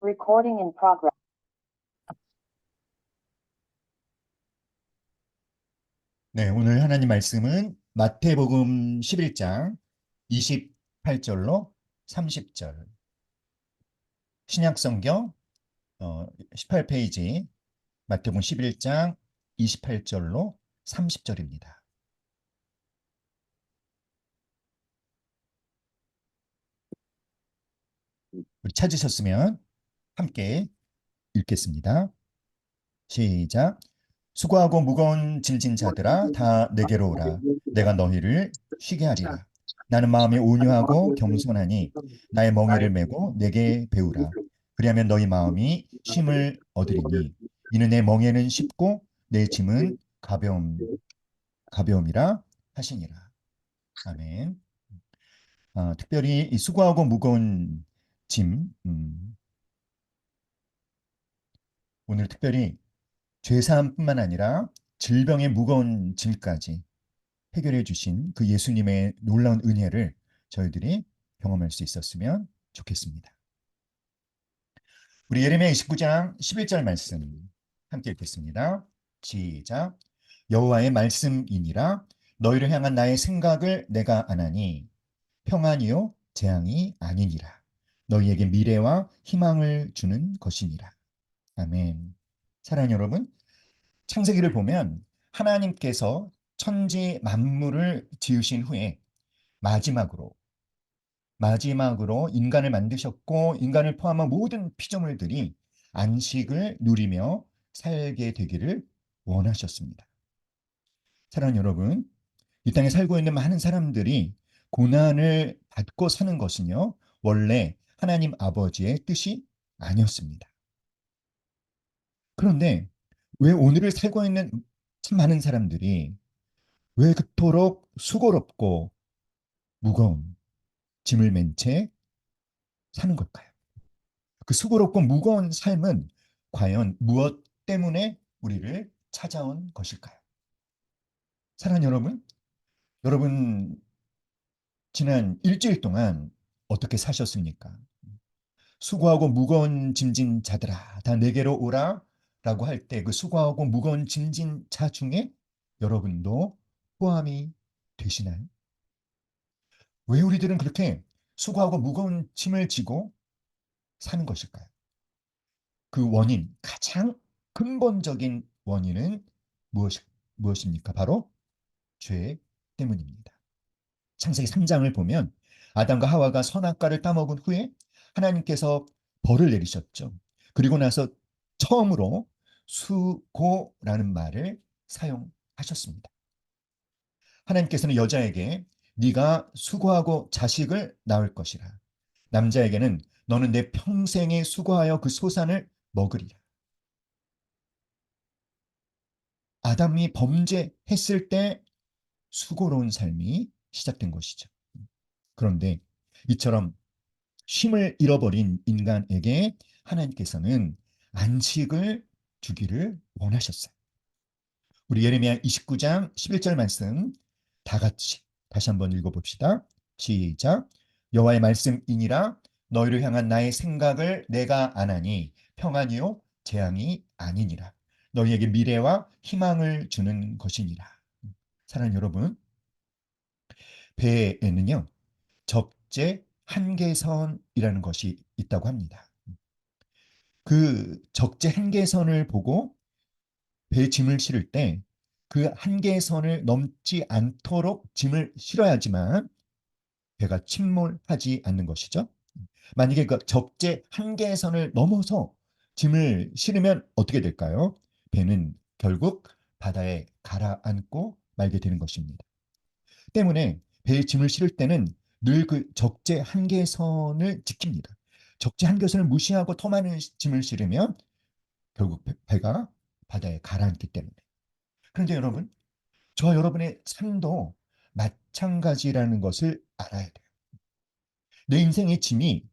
Recording in progress. 네, 오늘 하나님 말씀은 마태복음 11장 28절로 30절. 신약성경 18페이지 마태복음 11장 28절로 30절입니다. 우리 찾으셨으면 함께 읽겠습니다. 시작. 수고하고 무거운 짐진 자들아 다 내게로 오라. 내가 너희를 쉬게 하리라. 나는 마음이 온유하고 겸손하니 나의 멍에를 메고 내게 배우라. 그리하면 너희 마음이 쉼을 얻으리니 이는 내 멍에는 쉽고 내 짐은 가벼움이라 하시니라. 아멘. 특별히 이 수고하고 무거운 짐, 오늘 특별히 죄사함뿐만 아니라 질병의 무거운 짐까지 해결해 주신 그 예수님의 놀라운 은혜를 저희들이 경험할 수 있었으면 좋겠습니다. 우리 예레미야 29장 11절 말씀 함께 읽겠습니다. 시작. 여호와의 말씀이니라 너희를 향한 나의 생각을 내가 아나니 평안이요 재앙이 아니니라. 너희에게 미래와 희망을 주는 것이니라. 아멘. 사랑하는 여러분, 창세기를 보면 하나님께서 천지 만물을 지으신 후에 마지막으로 인간을 만드셨고 인간을 포함한 모든 피조물들이 안식을 누리며 살게 되기를 원하셨습니다. 사랑하는 여러분, 이 땅에 살고 있는 많은 사람들이 고난을 받고 사는 것은요, 원래 하나님 아버지의 뜻이 아니었습니다. 그런데 왜 오늘을 살고 있는 참 많은 사람들이 왜 그토록 수고롭고 무거운 짐을 맨 채 사는 걸까요? 그 수고롭고 무거운 삶은 과연 무엇 때문에 우리를 찾아온 것일까요? 사랑하는 여러분 지난 일주일 동안 어떻게 사셨습니까? 수고하고 무거운 짐진 자들아 다 내게로 오라 라고 할 때 그 수고하고 무거운 짐진 자 중에 여러분도 포함이 되시나요? 왜 우리들은 그렇게 수고하고 무거운 짐을 지고 사는 것일까요? 그 원인, 가장 근본적인 원인은 무엇입니까? 바로 죄 때문입니다. 창세기 3장을 보면 아담과 하와가 선악과를 따먹은 후에 하나님께서 벌을 내리셨죠. 그리고 나서 처음으로 수고라는 말을 사용하셨습니다. 하나님께서는 여자에게 네가 수고하고 자식을 낳을 것이라. 남자에게는 너는 내 평생에 수고하여 그 소산을 먹으리라. 아담이 범죄했을 때 수고로운 삶이 시작된 것이죠. 그런데 이처럼 쉼을 잃어버린 인간에게 하나님께서는 안식을 주기를 원하셨어요. 우리 예레미야 29장 11절 말씀 다 같이 다시 한번 읽어봅시다. 시작. 여호와의 말씀이니라 너희를 향한 나의 생각을 내가 아나니 평안이요 재앙이 아니니라. 너희에게 미래와 희망을 주는 것이니라. 사랑하는 여러분, 배에는요 적재 한계선이라는 것이 있다고 합니다. 그 적재 한계선을 보고 배 짐을 실을 때 그 한계선을 넘지 않도록 짐을 실어야지만 배가 침몰하지 않는 것이죠. 만약에 그 적재 한계선을 넘어서 짐을 실으면 어떻게 될까요? 배는 결국 바다에 가라앉고 말게 되는 것입니다. 때문에 배에 짐을 실을 때는 늘 그 적재 한계선을 지킵니다. 적재 한계선을 무시하고 더 많은 짐을 실으면 결국 배가 바다에 가라앉기 때문에. 그런데 여러분, 저와 여러분의 삶도 마찬가지라는 것을 알아야 돼요. 내 인생의 짐이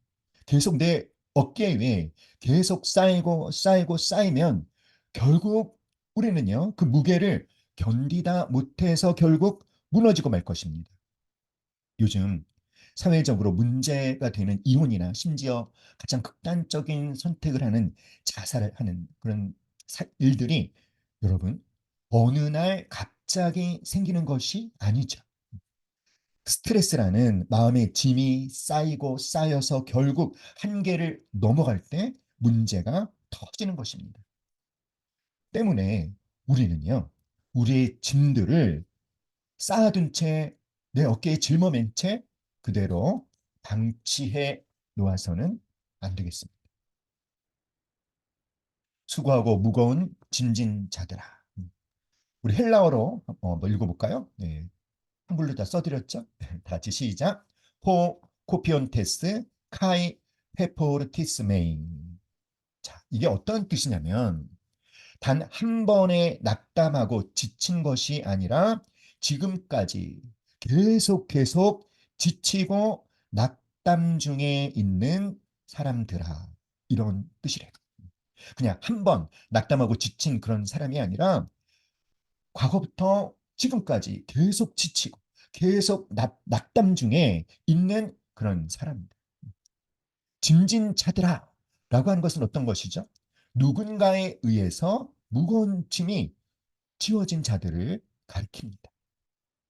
계속 내 어깨 위에 계속 쌓이면 결국 우리는요, 그 무게를 견디다 못해서 결국 무너지고 말 것입니다. 요즘 사회적으로 문제가 되는 이혼이나 심지어 가장 극단적인 선택을 하는 자살을 하는 그런 일들이 여러분 어느 날 갑자기 생기는 것이 아니죠. 스트레스라는 마음의 짐이 쌓이고 쌓여서 결국 한계를 넘어갈 때 문제가 터지는 것입니다. 때문에 우리는요, 우리의 짐들을 쌓아둔 채 내 어깨에 짊어맨 채 그대로 방치해 놓아서는 안 되겠습니다. 수고하고 무거운 짐진 자들아. 우리 헬라어로 뭐 읽어볼까요? 네, 한글로 다 써드렸죠? 다 같이 시작. 코피온테스 카이 페포르티스 메인. 자, 이게 어떤 뜻이냐면 단 한 번에 낙담하고 지친 것이 아니라 지금까지 계속 지치고 낙담 중에 있는 사람들아. 이런 뜻이래요. 그냥 한 번 낙담하고 지친 그런 사람이 아니라 과거부터 지금까지 계속 지치고 계속 낙담 중에 있는 그런 사람들. 짐진차들아 라고 하는 것은 어떤 것이죠? 누군가에 의해서 무거운 짐이 지워진 자들을 가리킵니다.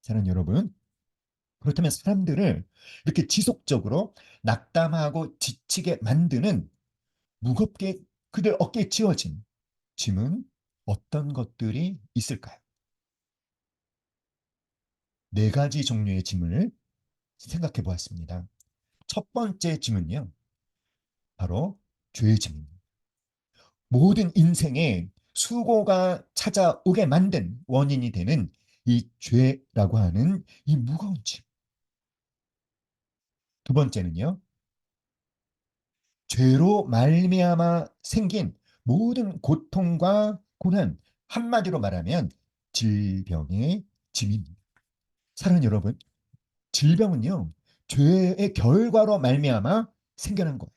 사랑하는 여러분, 그렇다면 사람들을 이렇게 지속적으로 낙담하고 지치게 만드는 무겁게 그들 어깨에 지워진 짐은 어떤 것들이 있을까요? 네 가지 종류의 짐을 생각해 보았습니다. 첫 번째 짐은요, 바로 죄의 짐입니다. 모든 인생에 수고가 찾아오게 만든 원인이 되는 이 죄라고 하는 이 무거운 짐. 두 번째는요, 죄로 말미암아 생긴 모든 고통과 고난, 한마디로 말하면 질병의 짐입니다. 사랑하는 여러분, 질병은요, 죄의 결과로 말미암아 생겨난 거예요.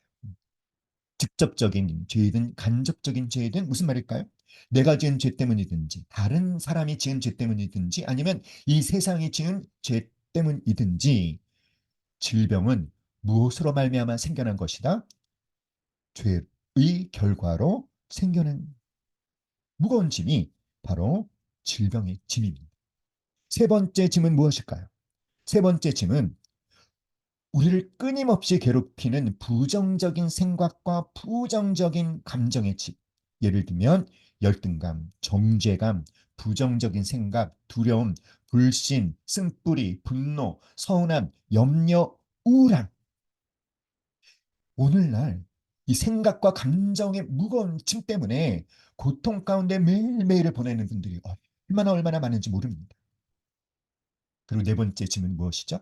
직접적인 죄이든 간접적인 죄이든 무슨 말일까요? 내가 지은 죄 때문이든지 다른 사람이 지은 죄 때문이든지 아니면 이 세상이 지은 죄 때문이든지 질병은 무엇으로 말미암아 생겨난 것이다? 죄의 결과로 생겨난 무거운 짐이 바로 질병의 짐입니다. 세 번째 짐은 무엇일까요? 세 번째 짐은 우리를 끊임없이 괴롭히는 부정적인 생각과 부정적인 감정의 집. 예를 들면 열등감, 정죄감, 부정적인 생각, 두려움, 불신, 쓴뿌리, 분노, 서운함, 염려, 우울함. 오늘날 이 생각과 감정의 무거운 짐 때문에 고통 가운데 매일매일을 보내는 분들이 얼마나 많은지 모릅니다. 그리고 네 번째 짐은 무엇이죠?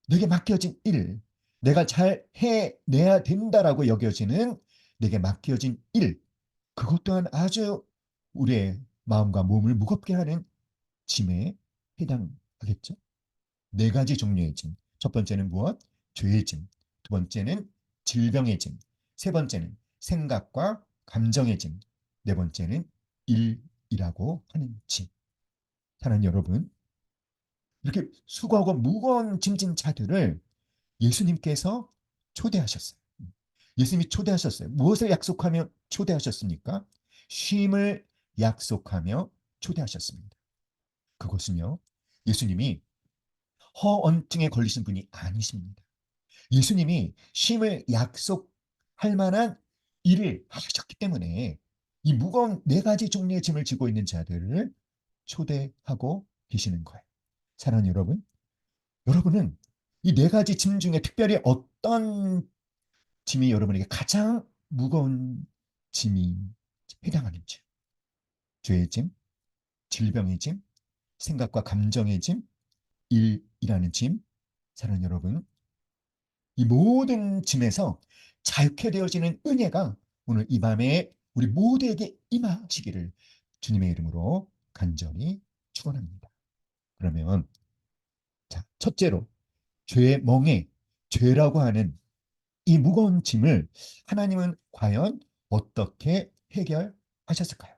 내게 맡겨진 일, 내가 잘 해내야 된다라고 여겨지는 내게 맡겨진 일, 그것 또한 아주 우리의 마음과 몸을 무겁게 하는 짐에 해당하겠죠. 네 가지 종류의 짐. 첫 번째는 무엇? 죄의 짐. 두 번째는 질병의 짐. 세 번째는 생각과 감정의 짐. 네 번째는 일이라고 하는 짐. 사랑하는 여러분, 이렇게 수고하고 무거운 짐진 자들을 예수님께서 초대하셨어요. 예수님이 초대하셨어요. 무엇을 약속하며 초대하셨습니까? 쉼을 약속하며 초대하셨습니다. 그것은요, 예수님이 허언증에 걸리신 분이 아니십니다. 예수님이 쉼을 약속할 만한 일을 하셨기 때문에 이 무거운 네 가지 종류의 짐을 지고 있는 자들을 초대하고 계시는 거예요. 사랑하는 여러분, 여러분은 이 네 가지 짐 중에 특별히 어떤 짐이 여러분에게 가장 무거운 짐이 해당하는지. 죄의 짐, 질병의 짐, 생각과 감정의 짐, 일이라는 짐. 사랑하는 여러분, 이 모든 짐에서 자유케 되어지는 은혜가 오늘 이 밤에 우리 모두에게 임하시기를 주님의 이름으로 간절히 축원합니다. 그러면 자, 첫째로 죄의 멍에 죄라고 하는 이 무거운 짐을 하나님은 과연 어떻게 해결하셨을까요?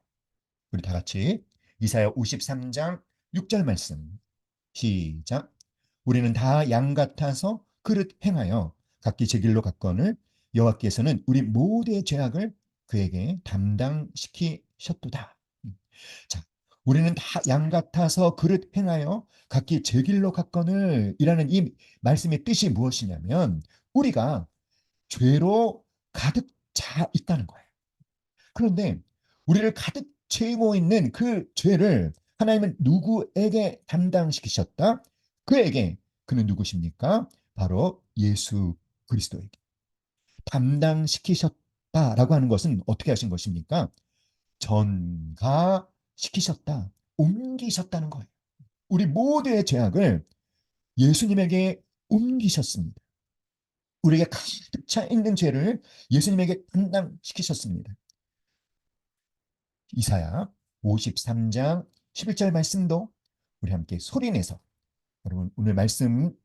우리 다 같이 이사야 53장 6절 말씀 시작. 우리는 다 양 같아서 그릇 행하여 각기 제 길로 갔거늘 여호와께서는 우리 모두의 죄악을 그에게 담당시키셨도다. 자, 우리는 다 양 같아서 그릇 행하여 각기 제 길로 갔거늘 이라는 이 말씀의 뜻이 무엇이냐면 우리가 죄로 가득 차 있다는 거예요. 그런데 우리를 가득 채우고 있는 그 죄를 하나님은 누구에게 담당시키셨다? 그에게. 그는 누구십니까? 바로 예수 그리스도에게 담당시키셨다라고 하는 것은 어떻게 하신 것입니까? 전가시키셨다. 옮기셨다는 거예요. 우리 모두의 죄악을 예수님에게 옮기셨습니다. 우리에게 가득 차 있는 죄를 예수님에게 담당시키셨습니다. 이사야 53장 11절 말씀도 우리 함께 소리내서 여러분 오늘 말씀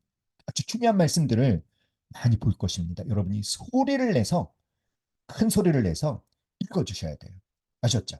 아주 중요한 말씀들을 많이 볼 것입니다. 여러분이 소리를 내서 큰 소리를 내서 읽어주셔야 돼요. 아셨죠?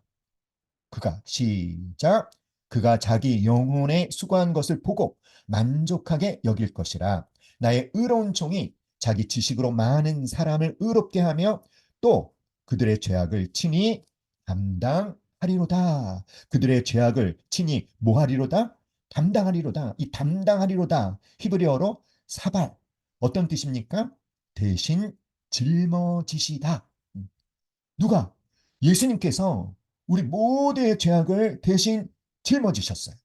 그가 시작 그가 자기 영혼에 수고한 것을 보고 만족하게 여길 것이라 나의 의로운 종이 자기 지식으로 많은 사람을 의롭게 하며 또 그들의 죄악을 친히 담당하리로다. 그들의 죄악을 친히 뭐하리로다? 담당하리로다. 이 담당하리로다 히브리어로 사발 어떤 뜻입니까? 대신 짊어지시다. 누가? 예수님께서 우리 모두의 죄악을 대신 짊어지셨어요.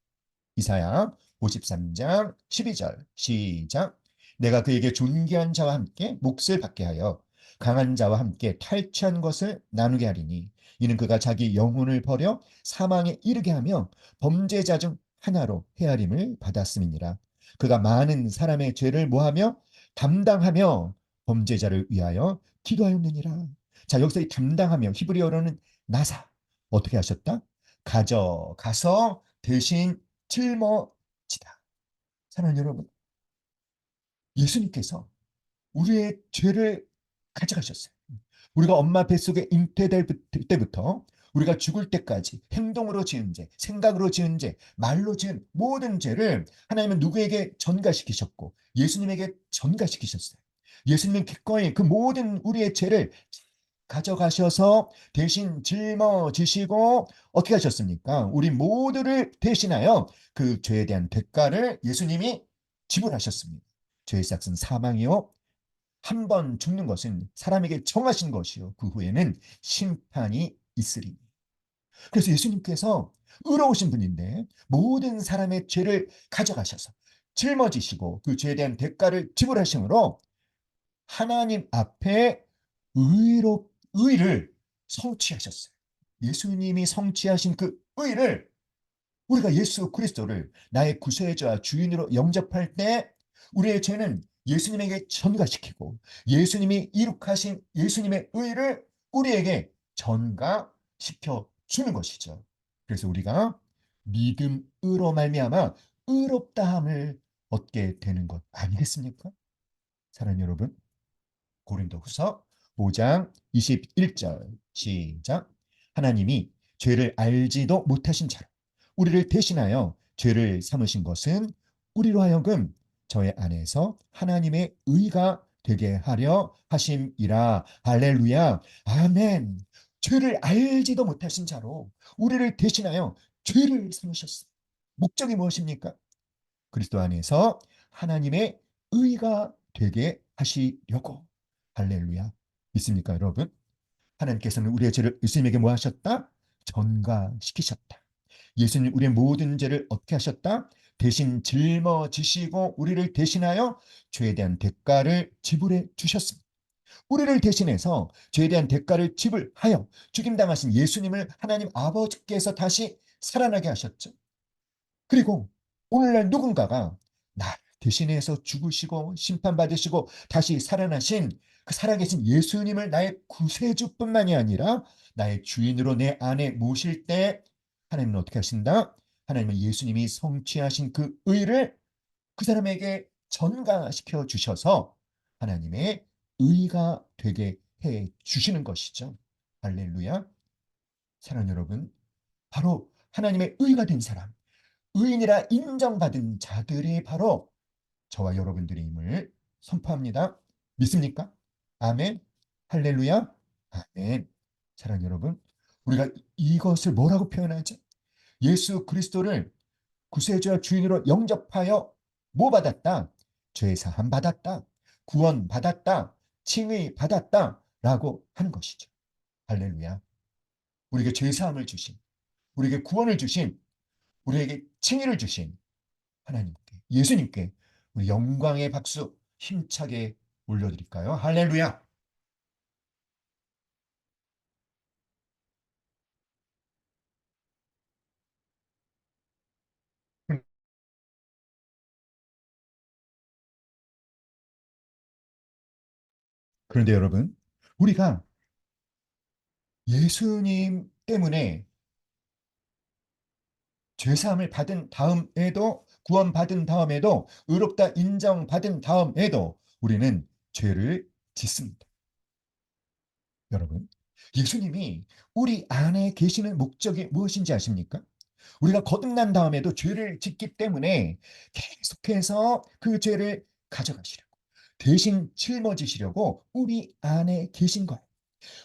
이사야 53장 12절 시작 내가 그에게 존귀한 자와 함께 몫을 받게 하여 강한 자와 함께 탈취한 것을 나누게 하리니 이는 그가 자기 영혼을 버려 사망에 이르게 하며 범죄자 중 하나로 헤아림을 받았음이니라. 그가 많은 사람의 죄를 모하며 담당하며 범죄자를 위하여 기도하였느니라. 자, 여기서 이 담당하며 히브리어로는 나사 어떻게 하셨다? 가져가서 대신 짊어지다. 사랑하는 여러분, 예수님께서 우리의 죄를 가져가셨어요. 우리가 엄마 뱃속에 잉태될 때부터 우리가 죽을 때까지 행동으로 지은 죄, 생각으로 지은 죄, 말로 지은 모든 죄를 하나님은 누구에게 전가시키셨고 예수님에게 전가시키셨어요. 예수님은 기꺼이 그 모든 우리의 죄를 가져가셔서 대신 짊어지시고 어떻게 하셨습니까? 우리 모두를 대신하여 그 죄에 대한 대가를 예수님이 지불하셨습니다. 죄의 삭은 사망이요 한 번 죽는 것은 사람에게 정하신 것이요 그 후에는 심판이 있으리니. 그래서 예수님께서 의로우신 분인데 모든 사람의 죄를 가져가셔서 짊어지시고 그 죄에 대한 대가를 지불하심으로 하나님 앞에 의를 성취하셨어요. 예수님이 성취하신 그 의를 우리가 예수 그리스도를 나의 구세주와 주인으로 영접할 때 우리의 죄는 예수님에게 전가시키고 예수님이 이룩하신 예수님의 의를 우리에게 전가시켜 주는 것이죠. 그래서 우리가 믿음으로 말미암아 의롭다함을 얻게 되는 것 아니겠습니까? 사랑하는 여러분, 고린도후서 5장 21절 시작 하나님이 죄를 알지도 못하신 자로 우리를 대신하여 죄를 삼으신 것은 우리로 하여금 저의 안에서 하나님의 의가 되게 하려 하심이라. 할렐루야. 아멘. 죄를 알지도 못하신 자로 우리를 대신하여 죄를 삼으셨어요. 목적이 무엇입니까? 그리스도 안에서 하나님의 의가 되게 하시려고. 할렐루야. 믿습니까, 여러분? 하나님께서는 우리의 죄를 예수님에게 뭐 하셨다? 전가시키셨다. 예수님 우리의 모든 죄를 어떻게 하셨다? 대신 짊어지시고 우리를 대신하여 죄에 대한 대가를 지불해 주셨습니다. 우리를 대신해서 죄에 대한 대가를 지불하여 죽임당하신 예수님을 하나님 아버지께서 다시 살아나게 하셨죠. 그리고 오늘날 누군가가 나를 대신해서 죽으시고 심판받으시고 다시 살아나신 그 살아계신 예수님을 나의 구세주뿐만이 아니라 나의 주인으로 내 안에 모실 때 하나님은 어떻게 하신다? 하나님은 예수님이 성취하신 그 의를 그 사람에게 전가시켜 주셔서 하나님의 의가 되게 해 주시는 것이죠. 할렐루야. 사랑하는 여러분, 바로 하나님의 의가 된 사람, 의인이라 인정받은 자들이 바로 저와 여러분들임을 선포합니다. 믿습니까? 아멘. 할렐루야. 아멘. 사랑하는 여러분, 우리가 이것을 뭐라고 표현하지? 예수 그리스도를 구세주와 주인으로 영접하여 뭐 받았다? 죄 사함 받았다. 구원 받았다. 칭의 받았다라고 하는 것이죠. 할렐루야. 우리에게 죄 사함을 주신, 우리에게 구원을 주신, 우리에게 칭의를 주신 하나님께, 예수님께 우리 영광의 박수 힘차게 올려드릴까요? 할렐루야. 그런데 여러분, 우리가 예수님 때문에 죄사함을 받은 다음에도, 구원받은 다음에도, 의롭다 인정받은 다음에도 우리는 죄를 짓습니다. 여러분, 예수님이 우리 안에 계시는 목적이 무엇인지 아십니까? 우리가 거듭난 다음에도 죄를 짓기 때문에 계속해서 그 죄를 가져가시려고, 대신 짊어지시려고 우리 안에 계신 거예요.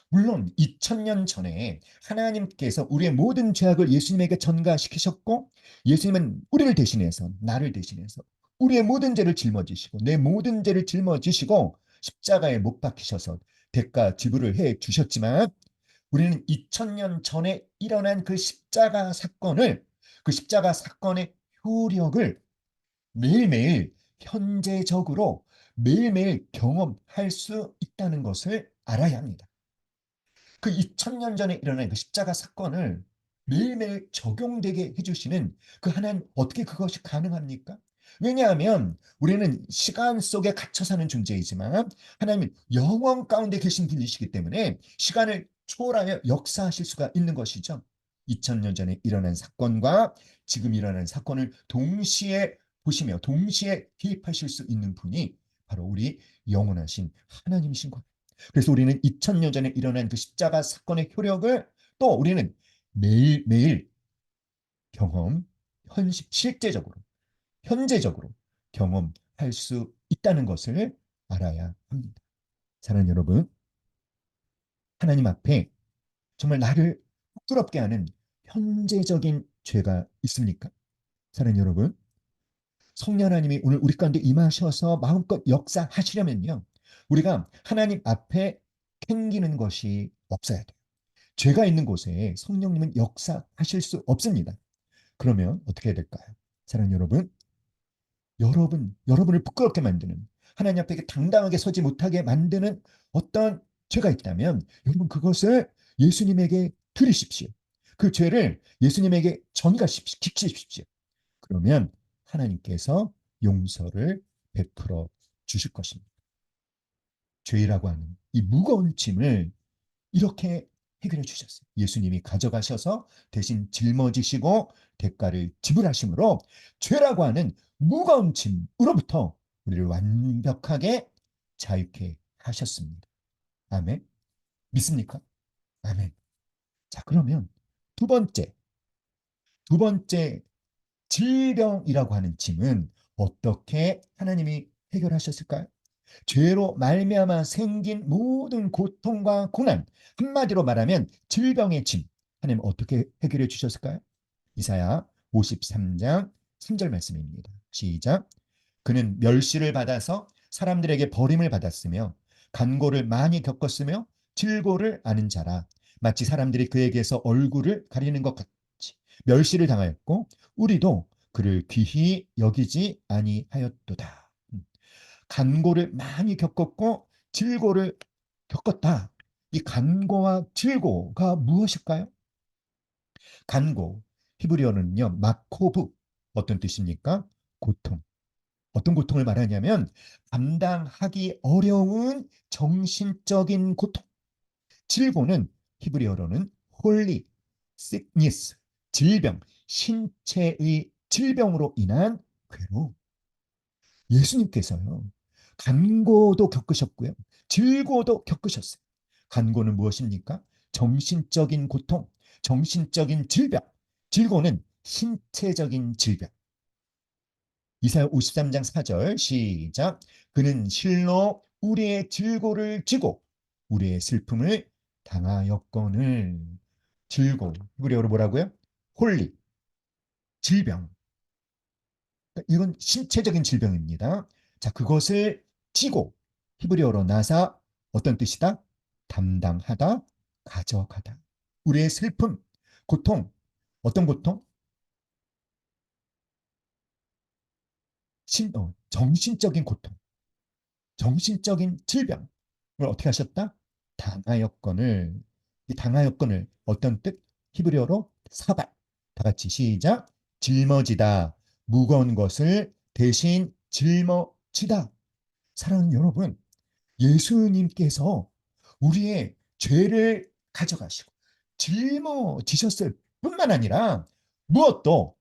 물론 2000년 전에 하나님께서 우리의 모든 죄악을 예수님에게 전가시키셨고, 예수님은 우리를 대신해서, 나를 대신해서 우리의 모든 죄를 짊어지시고, 내 모든 죄를 짊어지시고 십자가에 못 박히셔서 대가 지불을 해 주셨지만, 우리는 2000년 전에 일어난 그 십자가 사건을, 그 십자가 사건의 효력을 매일매일 현재적으로 매일매일 경험할 수 있다는 것을 알아야 합니다. 그 2000년 전에 일어난 그 십자가 사건을 매일매일 적용되게 해주시는 그 하나님, 어떻게 그것이 가능합니까? 왜냐하면 우리는 시간 속에 갇혀 사는 존재이지만 하나님은 영원 가운데 계신 분이시기 때문에 시간을 초월하여 역사하실 수가 있는 것이죠. 2000년 전에 일어난 사건과 지금 일어나는 사건을 동시에 보시며 동시에 개입하실 수 있는 분이 바로 우리 영원하신 하나님이신 것. 그래서 우리는 2000년 전에 일어난 그 십자가 사건의 효력을 또 우리는 매일매일 경험, 실제적으로, 현재적으로 경험할 수 있다는 것을 알아야 합니다. 사랑하는 여러분, 하나님 앞에 정말 나를 부끄럽게 하는 현재적인 죄가 있습니까? 사랑하는 여러분, 성령 하나님이 오늘 우리 가운데 임하셔서 마음껏 역사하시려면요, 우리가 하나님 앞에 캥기는 것이 없어야 돼요. 죄가 있는 곳에 성령님은 역사하실 수 없습니다. 그러면 어떻게 해야 될까요? 사랑하는 여러분, 여러분을 부끄럽게 만드는, 하나님 앞에 당당하게 서지 못하게 만드는 어떤 죄가 있다면 여러분 그것을 예수님에게 드리십시오. 그 죄를 예수님에게 전가시키십시오. 그러면 하나님께서 용서를 베풀어 주실 것입니다. 죄라고 하는 이 무거운 짐을 이렇게 해결해 주셨어요. 예수님이 가져가셔서 대신 짊어지시고 대가를 지불하심으로 죄라고 하는 무거운 짐으로부터 우리를 완벽하게 자유케 하셨습니다. 아멘. 믿습니까? 아멘. 자, 그러면 두 번째, 두 번째 질병이라고 하는 짐은 어떻게 하나님이 해결하셨을까요? 죄로 말미암아 생긴 모든 고통과 고난, 한마디로 말하면 질병의 짐, 하나님 어떻게 해결해 주셨을까요? 이사야 53장 3절 말씀입니다. 시작. 그는 멸시를 받아서 사람들에게 버림을 받았으며 간고를 많이 겪었으며 질고를 아는 자라. 마치 사람들이 그에게서 얼굴을 가리는 것 같이 멸시를 당하였고 우리도 그를 귀히 여기지 아니하였도다. 간고를 많이 겪었고 질고를 겪었다. 이 간고와 질고가 무엇일까요? 간고, 히브리어는요, 마코브. 어떤 뜻입니까? 고통. 어떤 고통을 말하냐면 감당하기 어려운 정신적인 고통. 질고는 히브리어로는 홀리, sickness, 질병, 신체의 질병으로 인한 괴로움. 예수님께서요, 간고도 겪으셨고요, 질고도 겪으셨어요. 간고는 무엇입니까? 정신적인 고통, 정신적인 질병. 질고는 신체적인 질병. 이사야 53장 4절 시작. 그는 실로 우리의 질고를 지고 우리의 슬픔을 당하였거늘. 질고, 히브리어로 뭐라고요? 홀리, 질병. 이건 신체적인 질병입니다. 자, 그것을 지고, 히브리어로 나사, 어떤 뜻이다? 담당하다, 가져가다. 우리의 슬픔, 고통, 어떤 고통? 정신적인 고통, 정신적인 질병을 어떻게 하셨다? 당하였건을. 이 당하였건을 어떤 뜻? 히브리어로 사발. 다 같이 시작. 짊어지다. 무거운 것을 대신 짊어지다. 사랑하는 여러분, 예수님께서 우리의 죄를 가져가시고 짊어지셨을 뿐만 아니라 무엇도,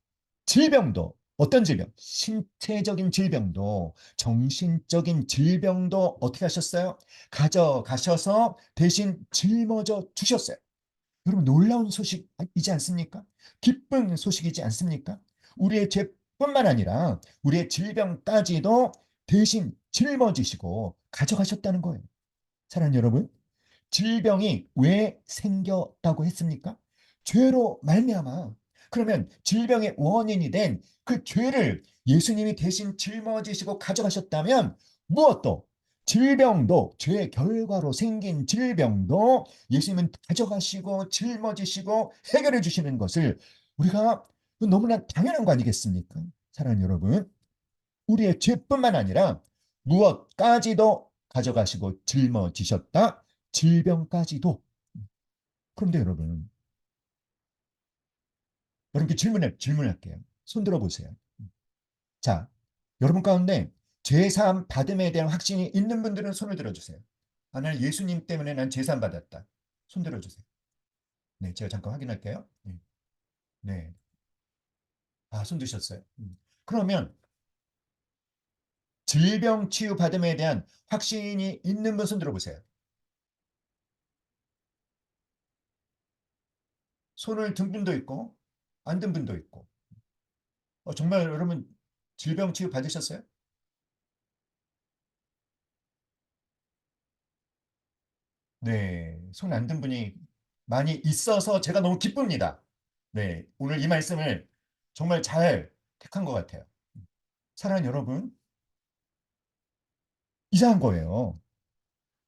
질병도, 어떤 질병? 신체적인 질병도, 정신적인 질병도 어떻게 하셨어요? 가져가셔서 대신 짊어져 주셨어요. 여러분, 놀라운 소식이지 않습니까? 기쁜 소식이지 않습니까? 우리의 죄뿐만 아니라 우리의 질병까지도 대신 짊어지시고 가져가셨다는 거예요. 사랑하는 여러분, 질병이 왜 생겼다고 했습니까? 죄로 말미암아. 그러면 질병의 원인이 된 그 죄를 예수님이 대신 짊어지시고 가져가셨다면 무엇도, 질병도, 죄의 결과로 생긴 질병도 예수님은 가져가시고 짊어지시고 해결해 주시는 것을 우리가 너무나 당연한 거 아니겠습니까? 사랑하는 여러분, 우리의 죄뿐만 아니라 무엇까지도 가져가시고 짊어지셨다. 질병까지도. 그런데 여러분, 여러분께 질문할게요. 손 들어보세요. 자, 여러분 가운데 죄사함 받음에 대한 확신이 있는 분들은 손을 들어주세요. 아, 나는 예수님 때문에 난 죄사함 받았다. 손 들어주세요. 네, 제가 잠깐 확인할게요. 네. 네. 아, 손 드셨어요. 그러면 질병 치유 받음에 대한 확신이 있는 분 손 들어보세요. 손을 든 분도 있고 안 든 분도 있고. 정말 여러분 질병 치유 받으셨어요? 네, 손 안 든 분이 많이 있어서 제가 너무 기쁩니다. 네, 오늘 이 말씀을 정말 잘 택한 것 같아요. 사랑하는 여러분, 이상한 거예요.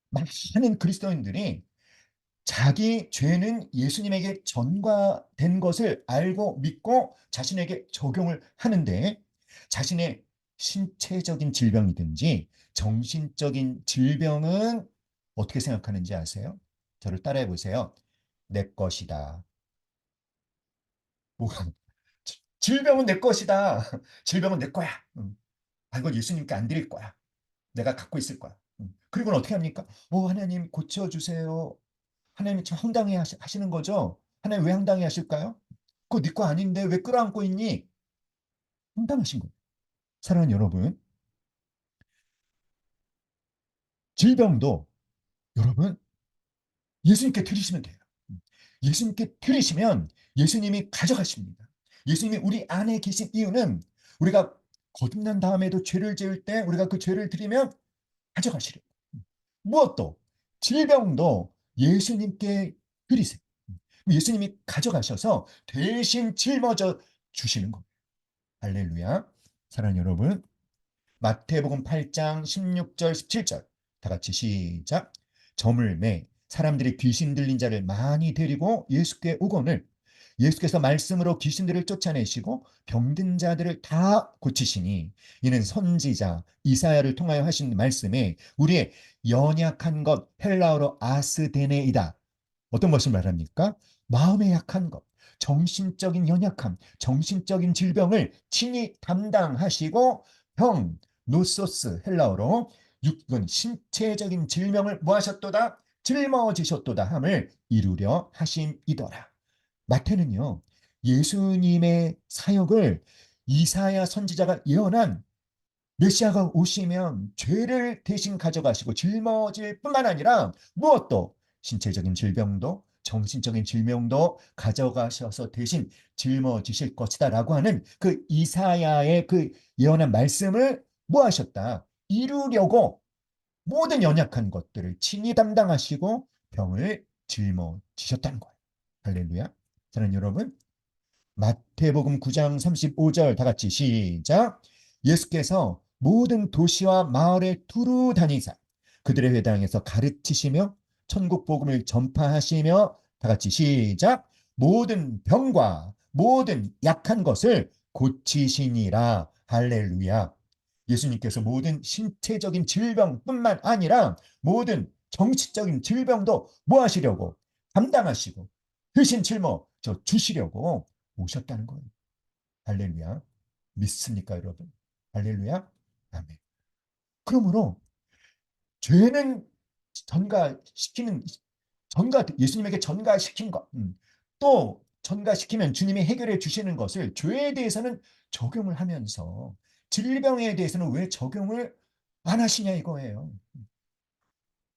많은 그리스도인들이 자기 죄는 예수님에게 전가된 것을 알고 믿고 자신에게 적용을 하는데, 자신의 신체적인 질병이든지 정신적인 질병은 어떻게 생각하는지 아세요? 저를 따라해 보세요. 내 것이다. 뭐가 질병은 내 것이다. 질병은 내 거야. 아, 이건 예수님께 안 드릴 거야. 내가 갖고 있을 거야. 그리고는 어떻게 합니까? 하나님 고쳐주세요. 하나님 지금 황당해 하시는 거죠? 하나님 왜 황당해 하실까요? 그거 네 거 아닌데 왜 끌어안고 있니? 황당하신 거예요. 사랑하는 여러분, 질병도 여러분 예수님께 드리시면 돼요. 예수님께 드리시면 예수님이 가져가십니다. 예수님이 우리 안에 계신 이유는 우리가 거듭난 다음에도 죄를 지을 때 우리가 그 죄를 드리면 가져가시려. 무엇도, 질병도 예수님께 드리세요. 예수님이 가져가셔서 대신 짊어져 주시는 겁니다. 할렐루야. 사랑하는 여러분, 마태복음 8장 16절 17절 다 같이 시작. 점을 매 사람들이 귀신 들린 자를 많이 데리고 예수께 오거늘 예수께서 말씀으로 귀신들을 쫓아내시고 병든 자들을 다 고치시니 이는 선지자 이사야를 통하여 하신 말씀에 우리의 연약한 것, 헬라어로 아스데네이다. 어떤 것을 말합니까? 마음의 약한 것, 정신적인 연약함, 정신적인 질병을 친히 담당하시고 병, 노소스 헬라어로 육근 신체적인 질병을 뭐하셨도다? 짊어지셨도다 함을 이루려 하심이더라. 마태는요, 예수님의 사역을 이사야 선지자가 예언한 메시아가 오시면 죄를 대신 가져가시고 짊어질 뿐만 아니라 무엇도, 신체적인 질병도 정신적인 질병도 가져가셔서 대신 짊어지실 것이다 라고 하는 그 이사야의 그 예언한 말씀을 뭐 하셨다? 이루려고 모든 연약한 것들을 친히 담당하시고 병을 짊어지셨다는 거예요. 할렐루야. 저는 여러분, 마태복음 9장 35절 다 같이 시작. 예수께서 모든 도시와 마을에 두루 다니사 그들의 회당에서 가르치시며 천국 복음을 전파하시며 다 같이 시작. 모든 병과 모든 약한 것을 고치시니라. 할렐루야. 예수님께서 모든 신체적인 질병뿐만 아니라 모든 정치적인 질병도 뭐 하시려고 감당하시고 대신 짊어져 주시려고 오셨다는 거예요. 할렐루야. 믿습니까, 여러분? 할렐루야. 아멘. 그러므로 죄는 전가시키는 예수님에게 전가시킨 것, 또 전가시키면 주님이 해결해 주시는 것을 죄에 대해서는 적용을 하면서 질병에 대해서는 왜 적용을 안 하시냐 이거예요.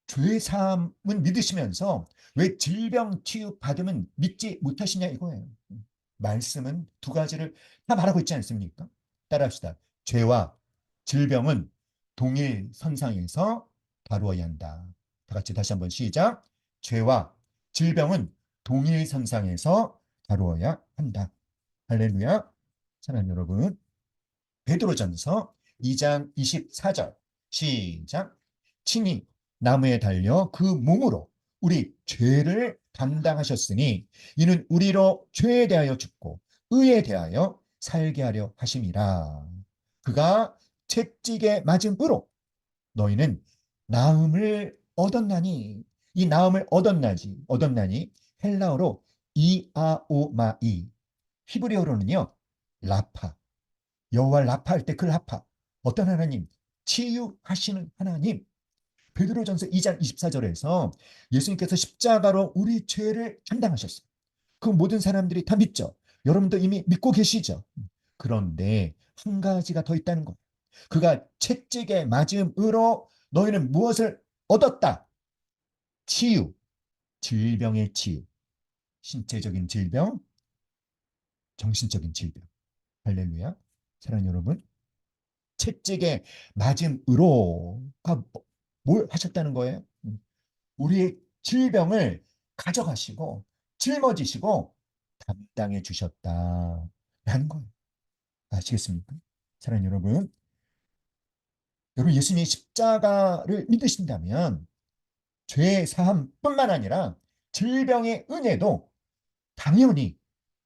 죄 사함은 믿으시면서 왜 질병 치유 받으면 믿지 못하시냐 이거예요. 말씀은 두 가지를 다 말하고 있지 않습니까? 따라합시다. 죄와 질병은 동일 선상에서 다루어야 한다. 다 같이 다시 한번 시작. 죄와 질병은 동일 선상에서 다루어야 한다. 할렐루야. 사랑하는 여러분, 베드로전서 2장 24절 시작. 친히 나무에 달려 그 몸으로 우리 죄를 담당하셨으니 이는 우리로 죄에 대하여 죽고 의에 대하여 살게 하려 하심이라. 그가 채찍에 맞음으로 너희는 나음을 얻었나니. 이 나음을 얻었나니 헬라어로 이아오마이, 히브리어로는요 라파. 여호와 라파할 때 그 라파 어떤 하나님? 치유하시는 하나님. 베드로전서 2장 24절에서 예수님께서 십자가로 우리 죄를 담당하셨어요. 그 모든 사람들이 다 믿죠. 여러분도 이미 믿고 계시죠. 그런데 한 가지가 더 있다는 것. 그가 채찍에 맞음으로 너희는 무엇을 얻었다? 치유, 질병의 치유, 신체적인 질병, 정신적인 질병. 할렐루야. 사랑하는 여러분, 채찍에 맞음으로가 뭘 하셨다는 거예요? 우리의 질병을 가져가시고 짊어지시고 담당해 주셨다라는 거예요. 아시겠습니까? 사랑하는 여러분, 여러분 예수님의 십자가를 믿으신다면 죄 사함뿐만 아니라 질병의 은혜도 당연히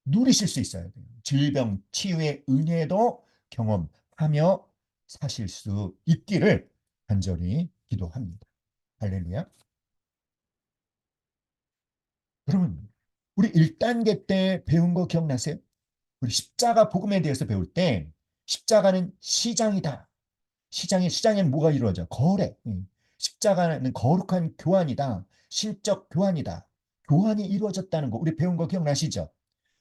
누리실 수 있어야 돼요. 질병 치유의 은혜도 경험하며 사실 수 있기를 간절히 기도합니다. 할렐루야. 여러분, 우리 1단계 때 배운 거 기억나세요? 우리 십자가 복음에 대해서 배울 때 십자가는 시장이다. 시장에는 뭐가 이루어져? 거래. 십자가는 거룩한 교환이다. 신적 교환이다. 교환이 이루어졌다는 거 우리 배운 거 기억나시죠?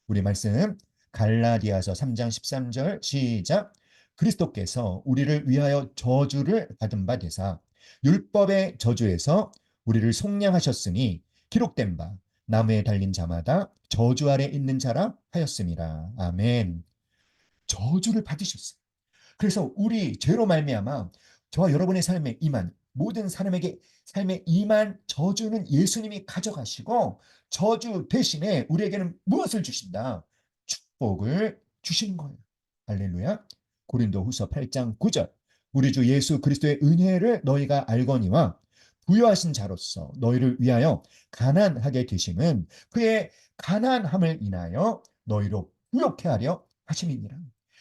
우리 말씀 갈라디아서 3장 13절 시작. 그리스도께서 우리를 위하여 저주를 받은 바 되사 율법의 저주에서 우리를 속량하셨으니 기록된 바 나무에 달린 자마다 저주 아래 있는 자라 하였습니다. 아멘. 저주를 받으셨어요. 그래서 우리 죄로 말미암아 저와 여러분의 삶에 임한 모든 사람에게 삶에 임한 저주는 예수님이 가져가시고 저주 대신에 우리에게는 무엇을 주신다? 축복을 주시는 거예요. 할렐루야. 고린도후서 8장 9절. 우리 주 예수 그리스도의 은혜를 너희가 알거니와 부요하신 자로서 너희를 위하여 가난하게 되심은 그의 가난함을 인하여 너희로 부욕해 하려 하심이니라.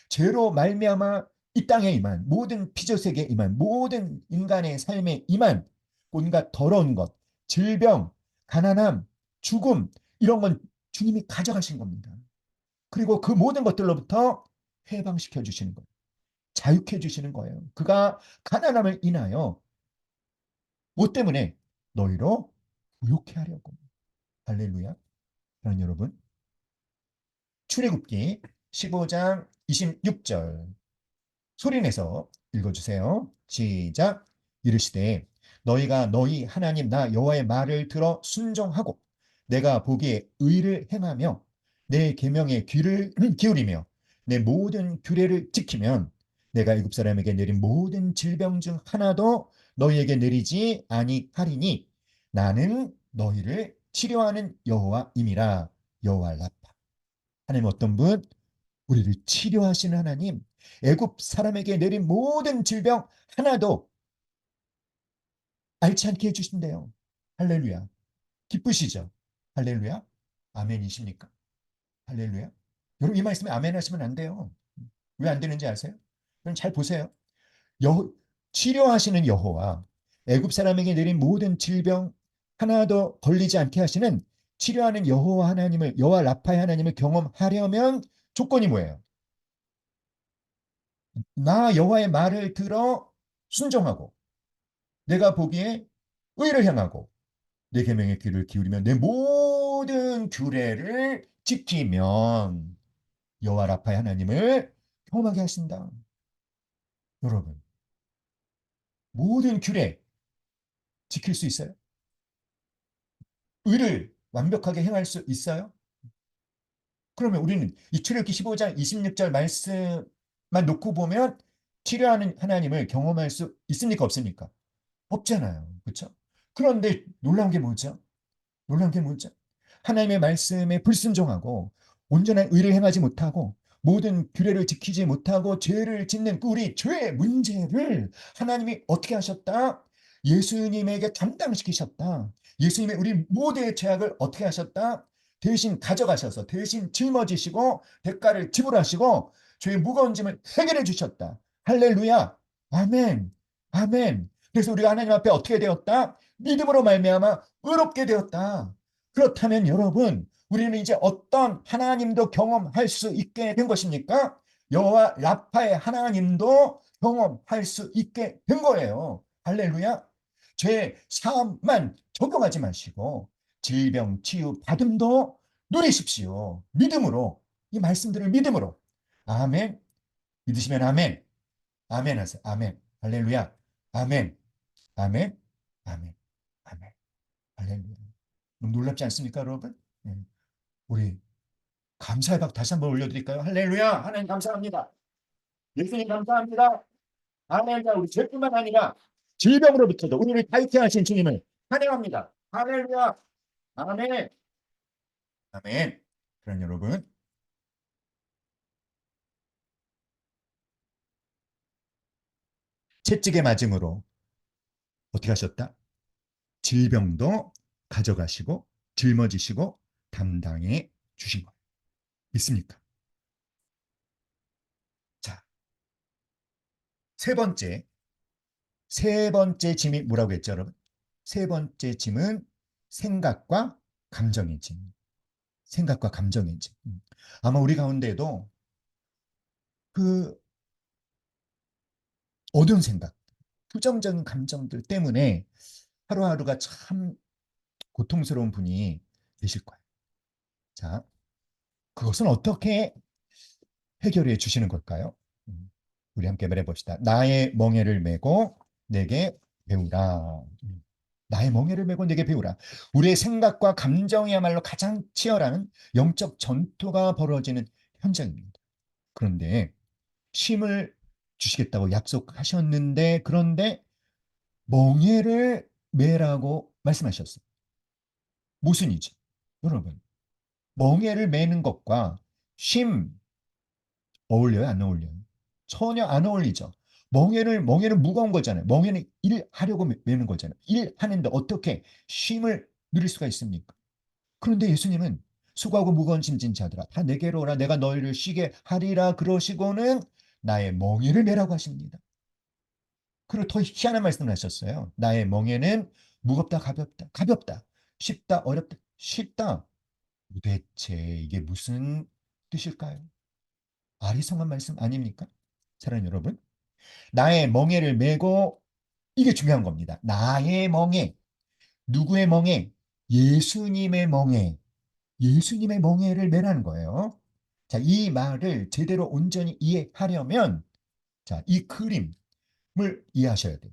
죄로 말미암아 이 땅에 임한 모든 피조세계에 임한 모든 인간의 삶에 임한 온갖 더러운 것, 질병, 가난함, 죽음 이런 건 주님이 가져가신 겁니다. 그리고 그 모든 것들로부터 해방시켜 주시는 거예요. 자유케 주시는 거예요. 그가 가난함을 인하여 뭐 때문에? 너희로 부욕해 하려고. 할렐루야. 그럼 여러분 출애굽기 15장 26절 소리내서 읽어주세요. 시작. 이르시되 너희가 너희 하나님 나 여호와의 말을 들어 순종하고 내가 보기에 의를 행하며 내 계명에 귀를 기울이며 내 모든 규례를 지키면 내가 애굽 사람에게 내린 모든 질병 중 하나도 너희에게 내리지 아니하리니 나는 너희를 치료하는 여호와임이라. 여호와 라파. 하나님 어떤 분? 우리를 치료하시는 하나님. 애굽 사람에게 내린 모든 질병 하나도 앓지 않게 해주신대요. 할렐루야. 기쁘시죠? 할렐루야. 아멘이십니까? 할렐루야. 여러분 이 말씀에 아멘 하시면 안 돼요. 왜 안 되는지 아세요? 그럼 잘 보세요. 여, 치료하시는 여호와, 애굽 사람에게 내린 모든 질병 하나도 걸리지 않게 하시는 치료하는 여호와 하나님을, 여호와 라파의 하나님을 경험하려면 조건이 뭐예요? 나 여호와의 말을 들어 순종하고 내가 보기에 의를 행하고 내 계명의 귀를 기울이면 내 모든 규례를 지키면 여호와 라파의 하나님을 경험하게 하신다. 여러분, 모든 규례 지킬 수 있어요? 의를 완벽하게 행할 수 있어요? 그러면 우리는 이 출애굽기 15장 26절 말씀만 놓고 보면 치료하는 하나님을 경험할 수 있습니까? 없습니까? 없잖아요. 그렇죠? 그런데 놀라운 게 뭐죠? 놀라운 게 뭐죠? 하나님의 말씀에 불순종하고 온전한 의를 행하지 못하고 모든 규례를 지키지 못하고 죄를 짓는 그 우리 죄의 문제를 하나님이 어떻게 하셨다? 예수님에게 담당시키셨다. 예수님의 우리 모두의 죄악을 어떻게 하셨다? 대신 가져가셔서 대신 짊어지시고 대가를 지불하시고 죄의 무거운 짐을 해결해 주셨다. 할렐루야. 아멘. 아멘. 그래서 우리가 하나님 앞에 어떻게 되었다? 믿음으로 말미암아 의롭게 되었다. 그렇다면 여러분, 우리는 이제 어떤 하나님도 경험할 수 있게 된 것입니까? 여호와 라파의 하나님도 경험할 수 있게 된 거예요. 할렐루야. 죄 사함만 적용하지 마시고 질병 치유 받음도 누리십시오. 믿음으로. 이 말씀들을 믿음으로. 아멘. 믿으시면 아멘. 아멘 하세요. 아멘. 할렐루야. 아멘. 아멘. 아멘. 아멘. 할렐루야. 너무 놀랍지 않습니까, 여러분? 네. 우리 감사의 박 다시 한번 올려드릴까요? 할렐루야. 하나님 감사합니다. 예수님 감사합니다. 할렐루야. 우리 죄뿐만 아니라 질병으로부터도 우리를 타이케 하신 주님을 찬양합니다. 할렐루야. 아멘. 아멘. 그럼 여러분, 채찍에 맞음으로 어떻게 하셨다? 질병도 가져가시고 짊어지시고 담당해 주신 거예요. 믿습니까? 자, 세 번째. 세 번째 짐이 뭐라고 했죠, 여러분? 세 번째 짐은 생각과 감정의 짐. 생각과 감정의 짐. 아마 우리 가운데에도 그 어두운 생각, 부정적인 감정들 때문에 하루하루가 참 고통스러운 분이 계실 거예요. 자, 그것은 어떻게 해결해 주시는 걸까요? 우리 함께 말해 봅시다. 나의 멍에를 메고 내게 배우라. 나의 멍에를 메고 내게 배우라. 우리의 생각과 감정이야말로 가장 치열한 영적 전투가 벌어지는 현장입니다. 그런데 쉼을 주시겠다고 약속하셨는데 그런데 멍에를 메라고 말씀하셨어요. 모순이죠. 여러분, 멍에를 메는 것과 쉼 어울려요? 안 어울려요? 전혀 안 어울리죠. 멍에는 무거운 거잖아요. 멍에는 일하려고 메는 거잖아요. 일하는데 어떻게 쉼을 누릴 수가 있습니까? 그런데 예수님은 수고하고 무거운 짐진 자들아 다 내게로 오라 내가 너희를 쉬게 하리라 그러시고는 나의 멍에를 메라고 하십니다. 그리고 더 희한한 말씀을 하셨어요. 나의 멍에는 무겁다 가볍다 가볍다 쉽다 어렵다 쉽다. 도대체 이게 무슨 뜻일까요? 아리송한 말씀 아닙니까? 사랑하는 여러분, 나의 멍에를 메고 이게 중요한 겁니다. 나의 멍에, 누구의 멍에? 예수님의 멍에, 예수님의 멍에를 메라는 거예요. 자, 이 말을 제대로 온전히 이해하려면 자, 이 그림을 이해하셔야 돼요.